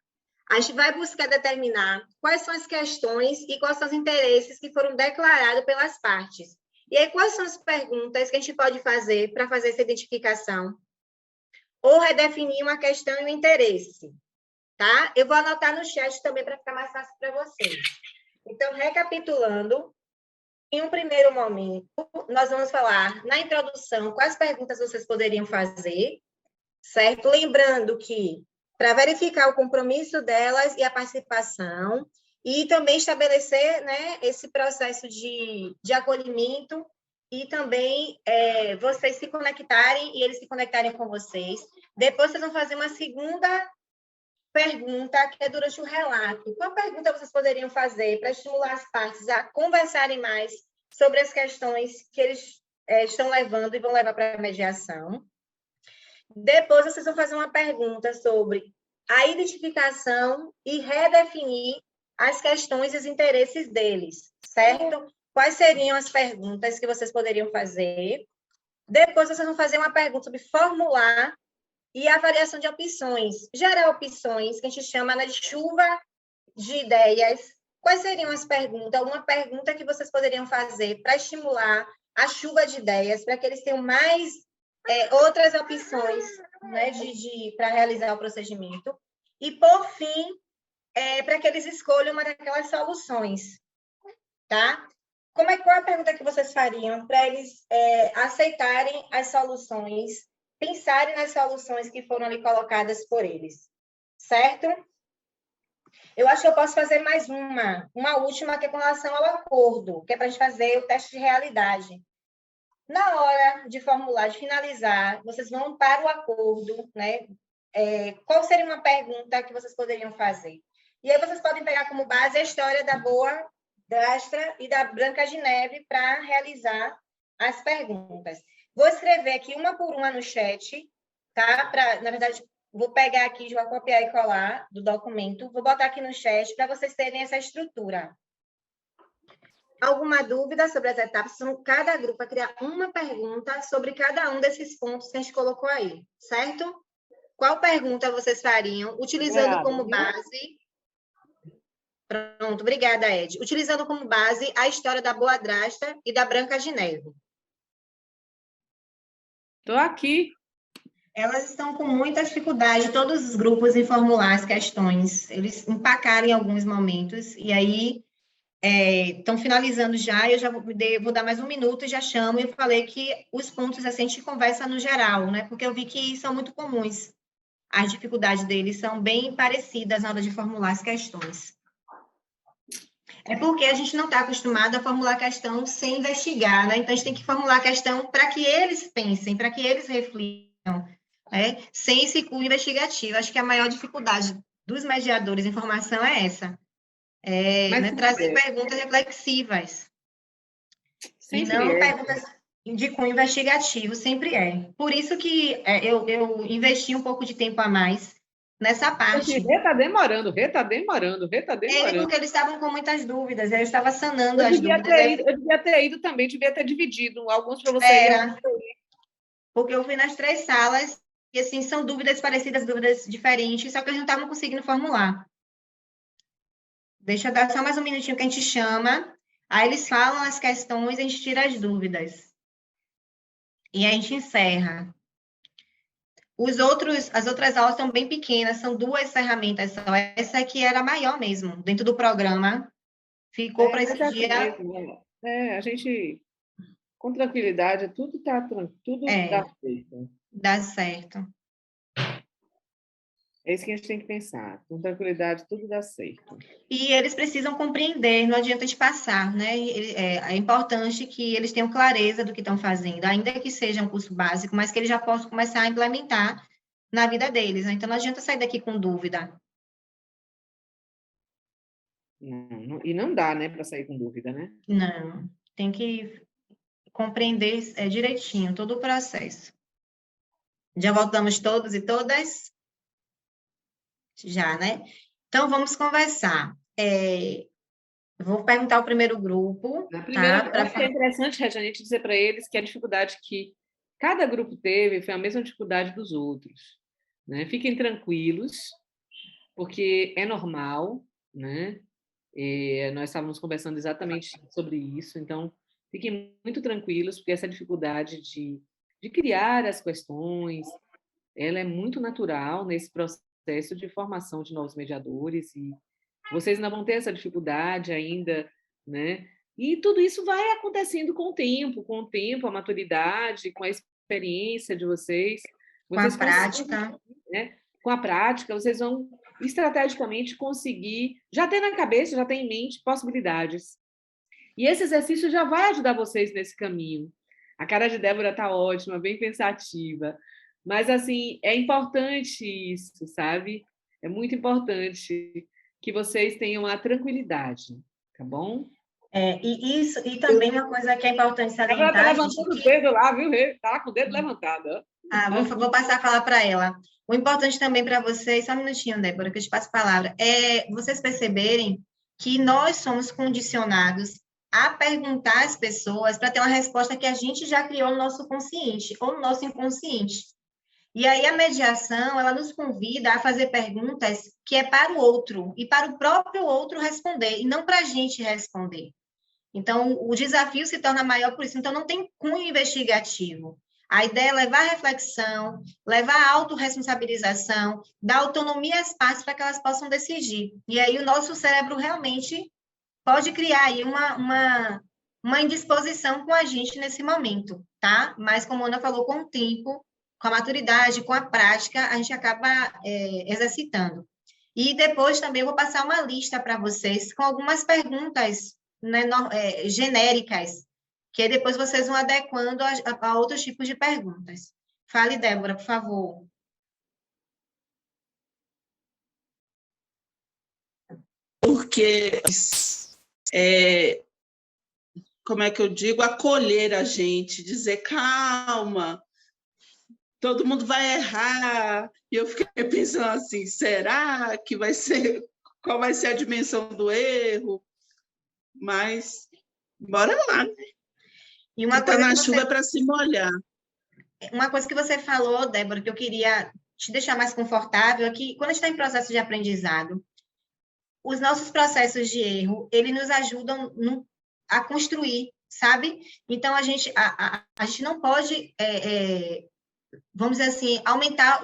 a gente vai buscar determinar quais são as questões e quais são os interesses que foram declarados pelas partes. E aí, quais são as perguntas que a gente pode fazer para fazer essa identificação? Ou redefinir uma questão e um interesse, tá? Eu vou anotar no chat também para ficar mais fácil para vocês. Então, recapitulando, em um primeiro momento, nós vamos falar na introdução quais perguntas vocês poderiam fazer, certo? Lembrando que, para verificar o compromisso delas e a participação, e também estabelecer, né, esse processo de acolhimento e também vocês se conectarem e eles se conectarem com vocês. Depois, vocês vão fazer uma segunda pergunta, que é durante o relato. Qual pergunta vocês poderiam fazer para estimular as partes a conversarem mais sobre as questões que eles estão levando e vão levar para a mediação? Depois, vocês vão fazer uma pergunta sobre a identificação e redefinir as questões e os interesses deles, certo? Quais seriam as perguntas que vocês poderiam fazer? Depois, vocês vão fazer uma pergunta sobre formular e a variação de opções, gerar opções, que a gente chama de chuva de ideias. Quais seriam as perguntas? Uma pergunta que vocês poderiam fazer para estimular a chuva de ideias, para que eles tenham mais outras opções, né, para realizar o procedimento. E, por fim, para que eles escolham uma daquelas soluções, tá? Qual é a pergunta que vocês fariam para eles aceitarem as soluções, pensarem nas soluções que foram ali colocadas por eles, certo? Eu acho que eu posso fazer mais uma última, que é com relação ao acordo, que é para a gente fazer o teste de realidade. Na hora de formular, de finalizar, vocês vão para o acordo, né? Qual seria uma pergunta que vocês poderiam fazer? E aí vocês podem pegar como base a história da Boa Drastra e da Branca de Neve para realizar as perguntas. Vou escrever aqui uma por uma no chat, tá? Na verdade, vou pegar aqui, vou copiar e colar do documento, vou botar aqui no chat para vocês terem essa estrutura. Alguma dúvida sobre as etapas? Cada grupo vai criar uma pergunta sobre cada um desses pontos que a gente colocou aí, certo? Qual pergunta vocês fariam, utilizando como base... Pronto, obrigada, Ed. Utilizando como base a história da Boa Drasta e da Branca de Neve. Estou aqui. Elas estão com muita dificuldade, todos os grupos, em formular as questões. Eles empacaram em alguns momentos, e aí estão finalizando já, eu já vou dar mais um minuto e já chamo, e eu falei que os pontos assim, a gente conversa no geral, né? Porque eu vi que são muito comuns. As dificuldades deles são bem parecidas na hora de formular as questões. É porque a gente não está acostumado a formular a questão sem investigar, né? Então, a gente tem que formular a questão para que eles pensem, para que eles reflitam, né? Sem esse cunho investigativo. Acho que a maior dificuldade dos mediadores em formação é essa. Né? Trazer perguntas reflexivas. E não perguntas de cunho investigativo, sempre é. Por isso que eu investi um pouco de tempo a mais nessa parte. Está demorando. É porque eles estavam com muitas dúvidas, eu estava sanando as dúvidas. Eu devia ter ido também, devia ter dividido alguns para você. Porque eu fui nas 3 salas, e assim, são dúvidas parecidas, dúvidas diferentes, só que eles não estavam conseguindo formular. Deixa eu dar só mais um minutinho que a gente chama, aí eles falam as questões, a gente tira as dúvidas. E a gente encerra. As outras aulas são bem pequenas, são 2 ferramentas só. Essa aqui era maior mesmo, dentro do programa. Ficou para esse Mas é assim dia. mesmo, né? A gente, com tranquilidade, tudo tudo dá É, certo. dá certo. É isso que a gente tem que pensar. Com tranquilidade, tudo dá certo. E eles precisam compreender, não adianta de passar, né? É importante que eles tenham clareza do que estão fazendo, ainda que seja um curso básico, mas que eles já possam começar a implementar na vida deles, né? Então, não adianta sair daqui com dúvida. E não dá, né, para sair com dúvida, né? Não, tem que compreender direitinho todo o processo. Já voltamos todos e todas? Já, né? Então, vamos conversar. Vou perguntar ao primeiro grupo, A tá? primeira, acho que é interessante, Regiane, a gente dizer para eles que a dificuldade que cada grupo teve foi a mesma dificuldade dos outros, né? Fiquem tranquilos, porque é normal, né? Nós estávamos conversando exatamente sobre isso, então fiquem muito tranquilos, porque essa dificuldade de criar as questões, ela é muito natural nesse processo de formação de novos mediadores e vocês ainda vão ter essa dificuldade ainda, né? E tudo isso vai acontecendo com o tempo, a maturidade, com a experiência de vocês. Com a Vocês conseguem, prática. né? Com a prática, vocês vão estrategicamente conseguir, já ter na cabeça, já ter em mente possibilidades. E esse exercício já vai ajudar vocês nesse caminho. A cara de Débora está ótima, bem pensativa. Mas, assim, é importante isso, sabe? É muito importante que vocês tenham a tranquilidade, tá bom? E também uma coisa que é importante Débora está salientar, gente, levantando o dedo lá, viu, Rê? Está com o dedo levantado. vou passar a falar para ela. O importante também para vocês, só um minutinho, Débora, que eu te passo a palavra, é vocês perceberem que nós somos condicionados a perguntar às pessoas para ter uma resposta que a gente já criou no nosso consciente ou no nosso inconsciente. E aí a mediação, ela nos convida a fazer perguntas que é para o outro e para o próprio outro responder, e não para a gente responder. Então, o desafio se torna maior por isso. Então, não tem cunho investigativo. A ideia é levar a reflexão, levar a autorresponsabilização, dar autonomia às partes para que elas possam decidir. E aí o nosso cérebro realmente pode criar aí uma indisposição com a gente nesse momento, tá? Mas, como a Ana falou, com o tempo, com a maturidade, com a prática, a gente acaba exercitando. E depois também eu vou passar uma lista para vocês com algumas perguntas, né, genéricas, que aí depois vocês vão adequando a outros tipos de perguntas. Fale, Débora, por favor. Porque, como é que eu digo, acolher a gente, dizer calma, todo mundo vai errar. E eu fiquei pensando assim, será que vai ser, qual vai ser a dimensão do erro? Mas bora lá, né? E uma coisa na chuva é para se molhar. Uma coisa que você falou, Débora, que eu queria te deixar mais confortável, é que quando a gente está em processo de aprendizado, os nossos processos de erro, eles nos ajudam a construir, sabe? Então, a gente não pode, vamos dizer assim, aumentar,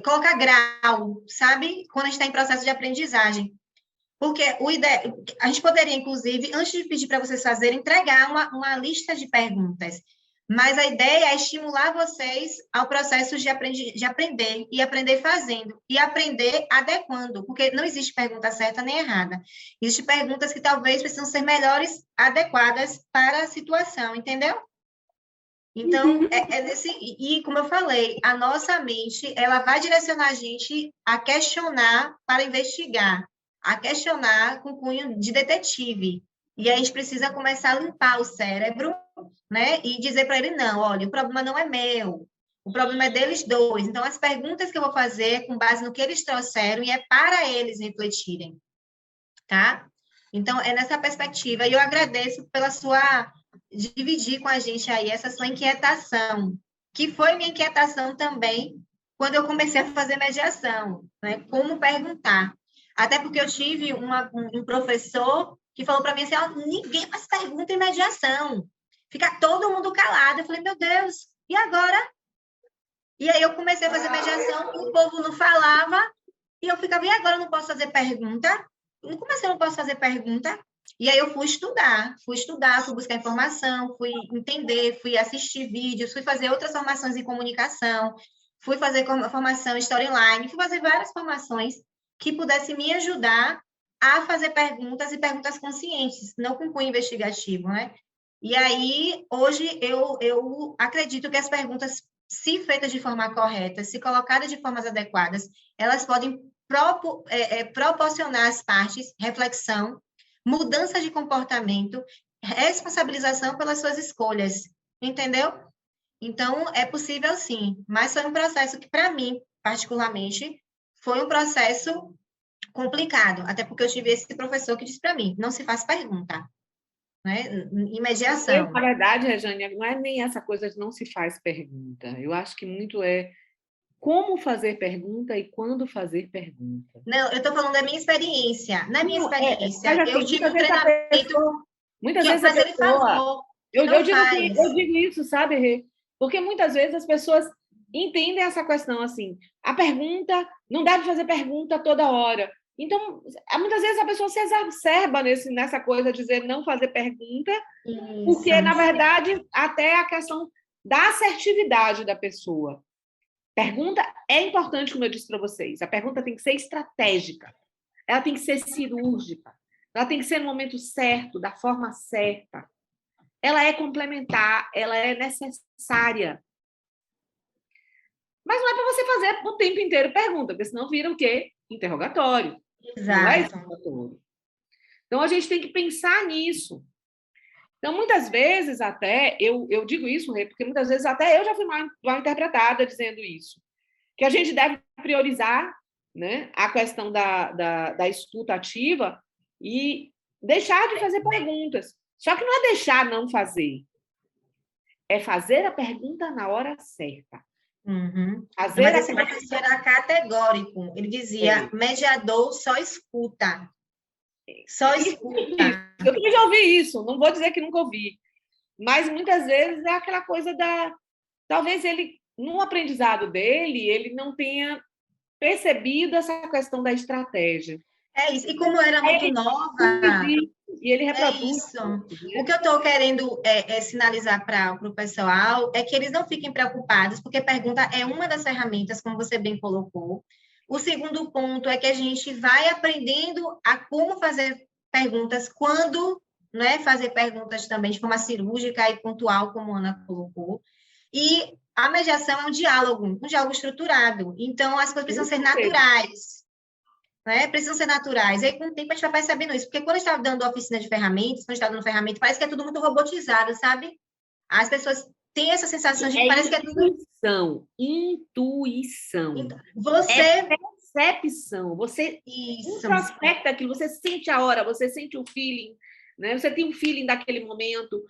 colocar grau, sabe? Quando a gente está em processo de aprendizagem. Porque a gente poderia, inclusive, antes de pedir para vocês fazerem, entregar uma lista de perguntas. Mas a ideia é estimular vocês ao processo de aprender, e aprender fazendo, e aprender adequando, porque não existe pergunta certa nem errada. Existem perguntas que talvez precisam ser melhores, adequadas para a situação, entendeu? Então, e como eu falei, a nossa mente, ela vai direcionar a gente a questionar para investigar, a questionar com cunho de detetive. E aí a gente precisa começar a limpar o cérebro, né? E dizer para ele, não, olha, o problema não é meu, o problema é deles dois. Então, as perguntas que eu vou fazer é com base no que eles trouxeram e é para eles refletirem, tá? Então, é nessa perspectiva. E eu agradeço pela sua dividir com a gente aí essa sua inquietação, que foi minha inquietação também quando eu comecei a fazer mediação, né? Como perguntar. Até porque eu tive um professor que falou para mim assim, ninguém mais pergunta em mediação. Fica todo mundo calado. Eu falei, meu Deus, e agora? E aí eu comecei a fazer mediação, o povo não falava, e eu ficava, e agora eu não posso fazer pergunta? Como assim eu não posso fazer pergunta? E aí eu fui estudar, fui buscar informação, fui entender, fui assistir vídeos, fui fazer outras formações em comunicação, fui fazer formação em storyline, fui fazer várias formações que pudessem me ajudar a fazer perguntas e perguntas conscientes, não com cunho investigativo, né? E aí, hoje, eu acredito que as perguntas, se feitas de forma correta, se colocadas de formas adequadas, elas podem proporcionar às partes reflexão, mudança de comportamento, responsabilização pelas suas escolhas, entendeu? Então, é possível sim, mas foi um processo que, para mim, particularmente, foi um processo complicado, até porque eu tive esse professor que disse para mim, não se faz pergunta, né? Em mediação. Na verdade, Rejane, não é nem essa coisa de não se faz pergunta. Eu acho que muito é como fazer pergunta e quando fazer pergunta. Não, eu estou falando da minha experiência. Na minha experiência, mas, assim, eu tive um treinamento muitas que vezes fazer em favor, eu digo isso, sabe, Rê? Porque muitas vezes as pessoas entendem essa questão assim, a pergunta, não deve fazer pergunta toda hora. Então, muitas vezes a pessoa se exacerba nessa coisa de dizer não fazer pergunta, isso. Porque, na verdade, até a questão da assertividade da pessoa. Pergunta é importante, como eu disse para vocês. A pergunta tem que ser estratégica, ela tem que ser cirúrgica, ela tem que ser no momento certo, da forma certa. Ela é complementar, ela é necessária. Mas não é para você fazer o tempo inteiro pergunta, porque senão vira o quê? Interrogatório. Exato. Não é interrogatório. Então, a gente tem que pensar nisso. Então, muitas vezes até, eu digo isso, porque muitas vezes até eu já fui mal interpretada dizendo isso, que a gente deve priorizar, né, a questão da escuta ativa e deixar de fazer perguntas. Só que não é deixar não fazer, é fazer a pergunta na hora certa. Uhum. Mas esse professor era categórico, ele dizia, mediador só escuta. Só escuta. Eu também já ouvi isso, não vou dizer que nunca ouvi, mas muitas vezes é aquela coisa talvez ele, no aprendizado dele, ele não tenha percebido essa questão da estratégia. É isso, e como era muito nova... E ele reproduz. É isso. O que eu estou querendo sinalizar para o pessoal é que eles não fiquem preocupados, porque pergunta é uma das ferramentas, como você bem colocou. O segundo ponto é que a gente vai aprendendo a como fazer perguntas, quando, né, fazer perguntas também de forma cirúrgica e pontual, como a Ana colocou. E a mediação é um diálogo estruturado. Então, as coisas precisam ser naturais. Né? Precisam ser naturais. E aí, com o tempo, a gente vai percebendo isso. Porque quando a gente está dando oficina de ferramentas, quando a gente está dando ferramenta, parece que é tudo muito robotizado, sabe? As pessoas têm essa sensação de que parece que é tudo... Intuição. Você... É percepção. Você introspecta aquilo, você sente a hora, você sente o feeling, né? Você tem um feeling daquele momento.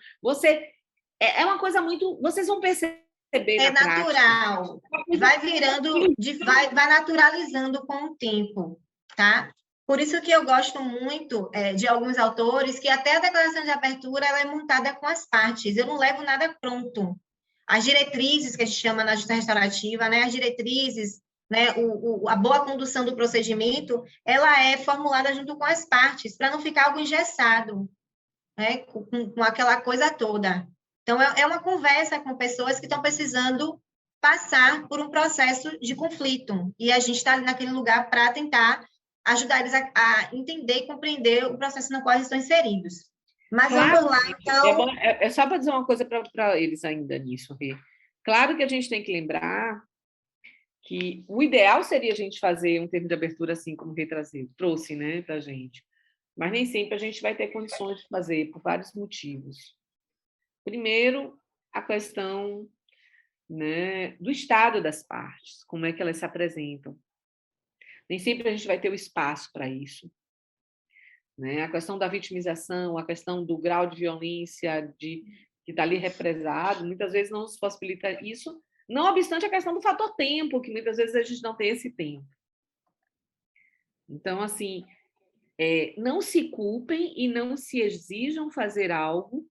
É uma coisa muito... Vocês vão perceber. É natural. Prática. Vai virando... Vai naturalizando com o tempo. Tá? Por isso que eu gosto muito de alguns autores que até a declaração de abertura ela é montada com as partes. Eu não levo nada pronto. As diretrizes que a gente chama na justiça restaurativa, né? As diretrizes, né? A boa condução do procedimento, ela é formulada junto com as partes para não ficar algo engessado, né? Com aquela coisa toda. Então é uma conversa com pessoas que estão precisando passar por um processo de conflito e a gente está ali naquele lugar para tentar ajudar eles a entender e compreender o processo no qual eles estão inseridos. Mas claro, vamos lá, então... É só para dizer uma coisa para eles ainda nisso, Rê. Claro que a gente tem que lembrar que o ideal seria a gente fazer um termo de abertura assim como o Rê trouxe, né, para a gente. Mas nem sempre a gente vai ter condições de fazer, por vários motivos. Primeiro, a questão, né, do estado das partes, como é que elas se apresentam. Nem sempre a gente vai ter o espaço para isso. Né? A questão da vitimização, a questão do grau de violência que está ali represado, muitas vezes não nos possibilita isso, não obstante a questão do fator tempo, que muitas vezes a gente não tem esse tempo. Então, assim, não se culpem e não se exijam fazer algo,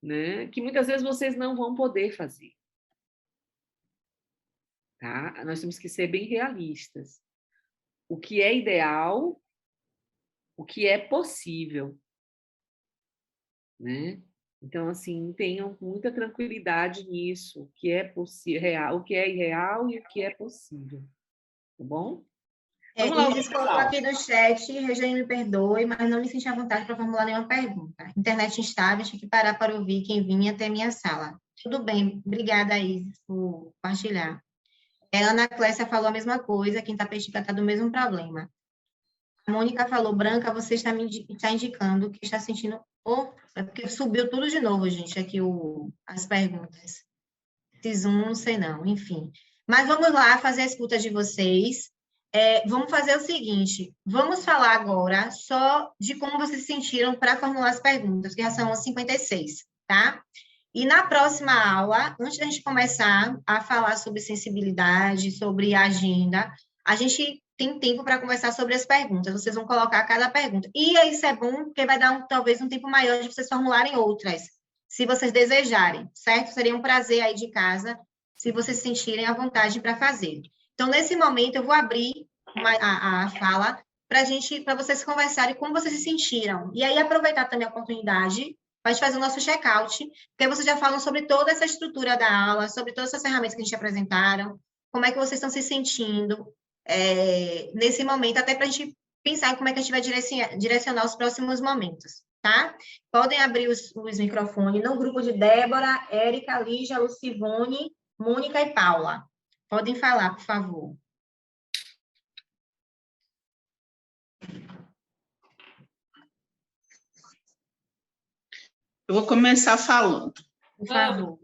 né, que muitas vezes vocês não vão poder fazer. tá? Nós temos que ser bem realistas. O que é ideal, o que é possível, né? Então, assim, tenham muita tranquilidade nisso, o que é real, o que é irreal e o que é possível, tá bom? Vamos lá, Isis colocou pessoal. aqui no chat, Regiane, me perdoe, mas não me senti à vontade para formular nenhuma pergunta. Internet instável, tive que parar para ouvir quem vinha até minha sala. Tudo bem, obrigada, Isis, por compartilhar. A Ana Clécia falou a mesma coisa, quem está está do mesmo problema. A Mônica falou, Branca, você está está indicando que está sentindo... é porque subiu tudo de novo, gente, aqui as perguntas. Esse Zoom, não sei não, enfim. Mas vamos lá fazer a escuta de vocês. Vamos fazer o seguinte, vamos falar agora só de como vocês se sentiram para formular as perguntas, que já são as 56, tá? E na próxima aula, antes da gente começar a falar sobre sensibilidade, sobre agenda, a gente tem tempo para conversar sobre as perguntas. Vocês vão colocar cada pergunta. E isso é bom, porque vai dar talvez um tempo maior de vocês formularem outras, se vocês desejarem, certo? Seria um prazer aí de casa, se vocês se sentirem à vontade para fazer. Então, nesse momento, eu vou abrir a fala para vocês conversarem como vocês se sentiram. E aí, aproveitar também a oportunidade para fazer o nosso check-out, porque vocês já falam sobre toda essa estrutura da aula, sobre todas essas ferramentas que a gente apresentaram, como é que vocês estão se sentindo nesse momento, até para a gente pensar em como é que a gente vai direcionar os próximos momentos, tá? Podem abrir os microfones no grupo de Débora, Érica, Lígia, Lucivone, Mônica e Paula. Podem falar, por favor. Eu vou começar falando. Por favor.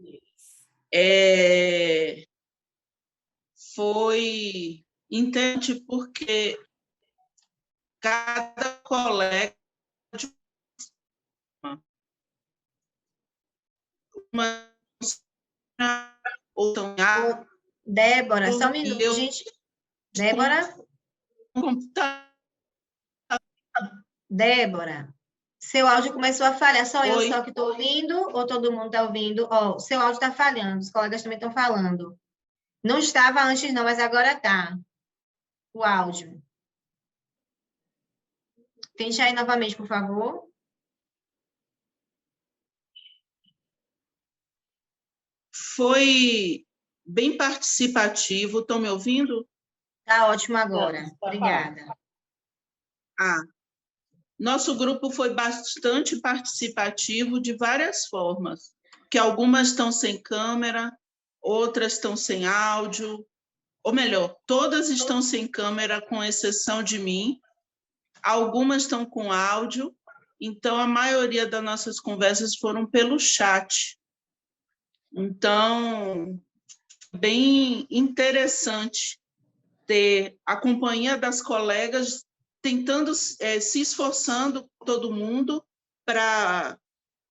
Foi interessante porque cada colega de uma outra. Débora, só um minuto, gente. Débora? Débora, seu áudio começou a falhar. Só eu só que estou ouvindo ou todo mundo está ouvindo? Seu áudio está falhando, os colegas também estão falando. Não estava antes, não, mas agora está. O áudio. Tente aí novamente, por favor. Foi bem participativo. Estão me ouvindo? Está ótimo agora. Obrigada. Nosso grupo foi bastante participativo de várias formas, que algumas estão sem câmera, outras estão sem áudio, ou melhor, todas estão sem câmera, com exceção de mim. Algumas estão com áudio, então a maioria das nossas conversas foram pelo chat. Então, bem interessante ter a companhia das colegas tentando, se esforçando, todo mundo, para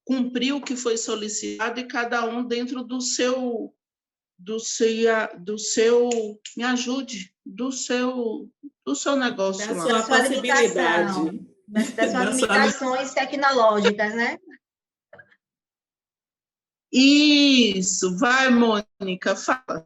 cumprir o que foi solicitado, e cada um dentro do seu, me ajude, do seu negócio. Da sua possibilidade. Das suas limitações tecnológicas, né? Isso, vai, Mônica, fala.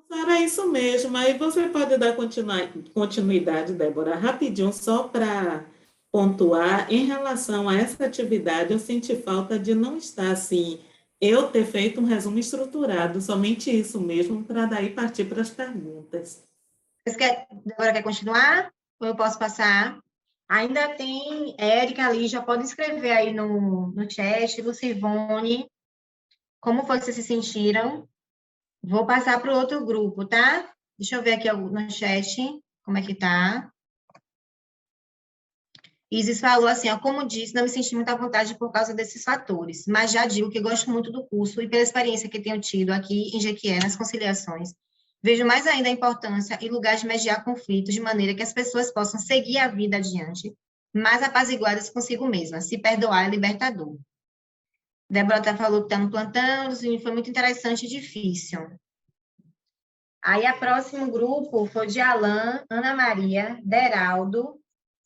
Era isso mesmo. Aí você pode dar continuidade, Débora, rapidinho, só para pontuar. Em relação a essa atividade, eu senti falta de não estar assim, eu ter feito um resumo estruturado, somente isso mesmo, para daí partir para as perguntas. Débora quer continuar? Ou eu posso passar? Ainda tem Érica ali, já pode escrever aí no chat, Lucivone, como foi que vocês se sentiram? Vou passar para o outro grupo, tá? Deixa eu ver aqui no chat, como é que tá. Isis falou assim, como disse, não me senti muito à vontade por causa desses fatores, mas já digo que gosto muito do curso e pela experiência que tenho tido aqui em Jequié, nas conciliações, vejo mais ainda a importância e lugar de mediar conflitos de maneira que as pessoas possam seguir a vida adiante, mais apaziguadas consigo mesmas. Se perdoar é libertador. Débora falou que está no plantão, foi muito interessante e difícil. Aí, o próximo grupo foi de Alain, Ana Maria, Deraldo,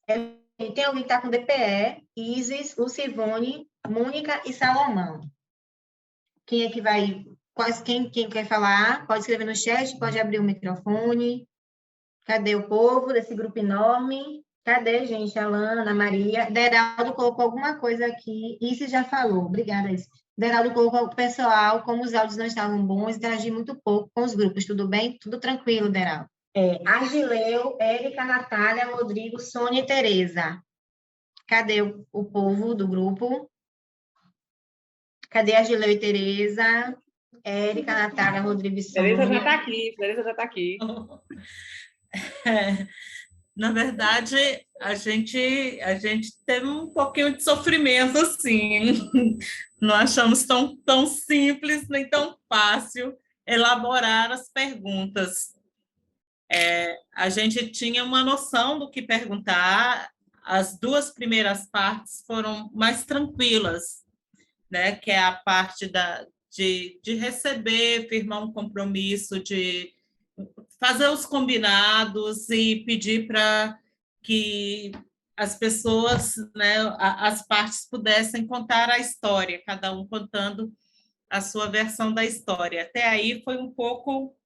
tem alguém que está com DPE, Isis, Lucivone, Mônica e Salomão. Quem é que vai Quem quer falar, pode escrever no chat, pode abrir o microfone. Cadê o povo desse grupo enorme? Cadê, gente? Alana, Ana Maria. Deraldo colocou alguma coisa aqui. Isso já falou. Obrigada, Isso. Deraldo colocou o pessoal, como os áudios não estavam bons, interagi muito pouco com os grupos. Tudo bem? Tudo tranquilo, Deraldo. Agileu, Érica, Natália, Rodrigo, Sônia e Tereza. Cadê o povo do grupo? Cadê Agileu e Tereza? Érica, Natália, Rodrigo e Sônia. Tereza já está aqui, Tereza já está aqui. Na verdade, a gente teve um pouquinho de sofrimento, assim. Não achamos tão simples nem tão fácil elaborar as perguntas. A gente tinha uma noção do que perguntar, as 2 primeiras partes foram mais tranquilas, né? Que é a parte de receber, firmar um compromisso, de fazer os combinados e pedir para que as pessoas, né, as partes pudessem contar a história, cada um contando a sua versão da história. Até aí foi um pouco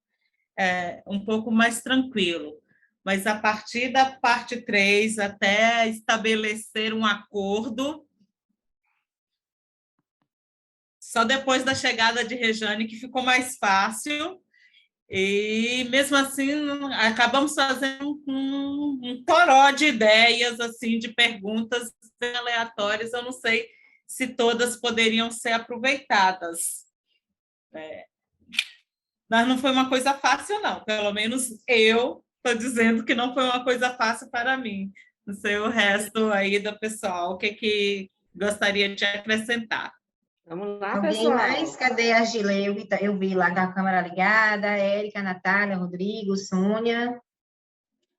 mais tranquilo, mas a partir da parte 3, até estabelecer um acordo, só depois da chegada de Rejane que ficou mais fácil. E, mesmo assim, acabamos fazendo um toró de ideias, assim, de perguntas aleatórias. Eu não sei se todas poderiam ser aproveitadas. Mas não foi uma coisa fácil, não. Pelo menos eu estou dizendo que não foi uma coisa fácil para mim. Não sei o resto aí do pessoal, o que gostaria de acrescentar. Vamos lá, Alguém pessoal. mais? Cadê a Gileu? Eu vi lá com a câmera ligada. Érica, Natália, Rodrigo, Sônia.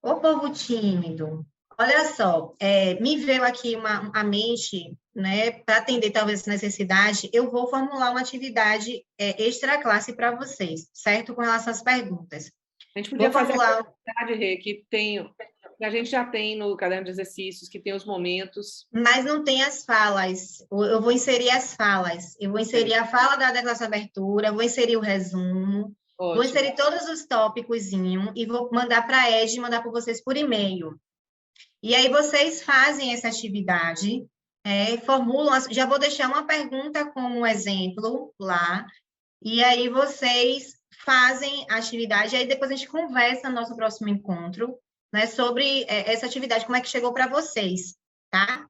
Ô, povo tímido. Olha só, me veio aqui a mente, né, para atender talvez essa necessidade, eu vou formular uma atividade extra classe para vocês, certo? Com relação às perguntas. A gente podia Vou fazer formular... a atividade, Rê, que a gente já tem no caderno de exercícios, que tem os momentos. Mas não tem as falas. Eu vou inserir as falas. Eu vou inserir a fala da declaração de abertura, vou inserir o resumo, Ótimo. vou inserir todos os tópicos e vou mandar para a Ed, mandar para vocês por e-mail. E aí vocês fazem essa atividade, formulam, já vou deixar uma pergunta como exemplo lá, e aí vocês fazem a atividade, e aí depois a gente conversa no nosso próximo encontro, né, sobre essa atividade, como é que chegou para vocês, tá?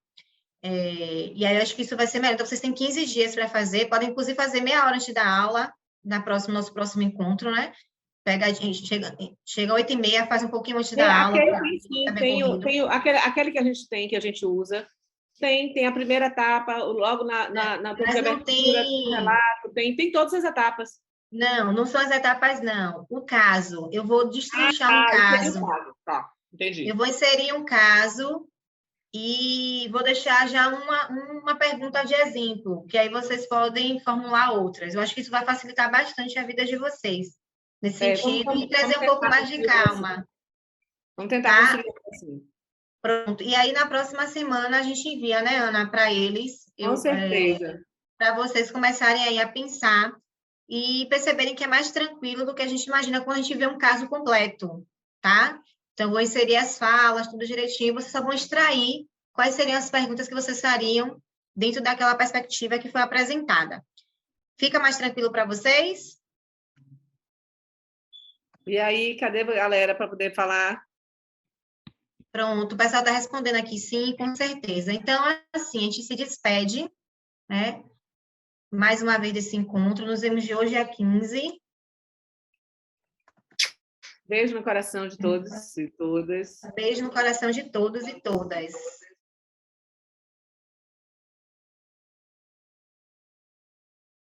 E aí eu acho que isso vai ser melhor. Então, vocês têm 15 dias para fazer, podem inclusive fazer meia hora antes da aula, nosso próximo encontro, né? Pega, a gente chega 8h30, faz um pouquinho antes da aula. Aquele que a gente tem, que a gente usa, tem a primeira etapa, logo na mas não tem... relato, tem todas as etapas. Não são as etapas, não. O caso, eu vou destrinchar um caso. Tá, entendi. Eu vou inserir um caso e vou deixar já uma pergunta de exemplo, que aí vocês podem formular outras. Eu acho que isso vai facilitar bastante a vida de vocês, nesse sentido, e trazer um pouco mais de calma. Vamos tentar conseguir assim. Pronto. E aí, na próxima semana, a gente envia, né, Ana, para eles. Com certeza. Para vocês começarem aí a pensar e perceberem que é mais tranquilo do que a gente imagina quando a gente vê um caso completo, tá? Então, vou inserir as falas, tudo direitinho, vocês só vão extrair quais seriam as perguntas que vocês fariam dentro daquela perspectiva que foi apresentada. Fica mais tranquilo para vocês? E aí, cadê a galera para poder falar? Pronto, o pessoal está respondendo aqui sim, com certeza. Então, assim, a gente se despede, né? Mais uma vez desse encontro. Nos vemos de hoje a 15. Beijo no coração de todos e todas. Beijo no coração de todos e todas.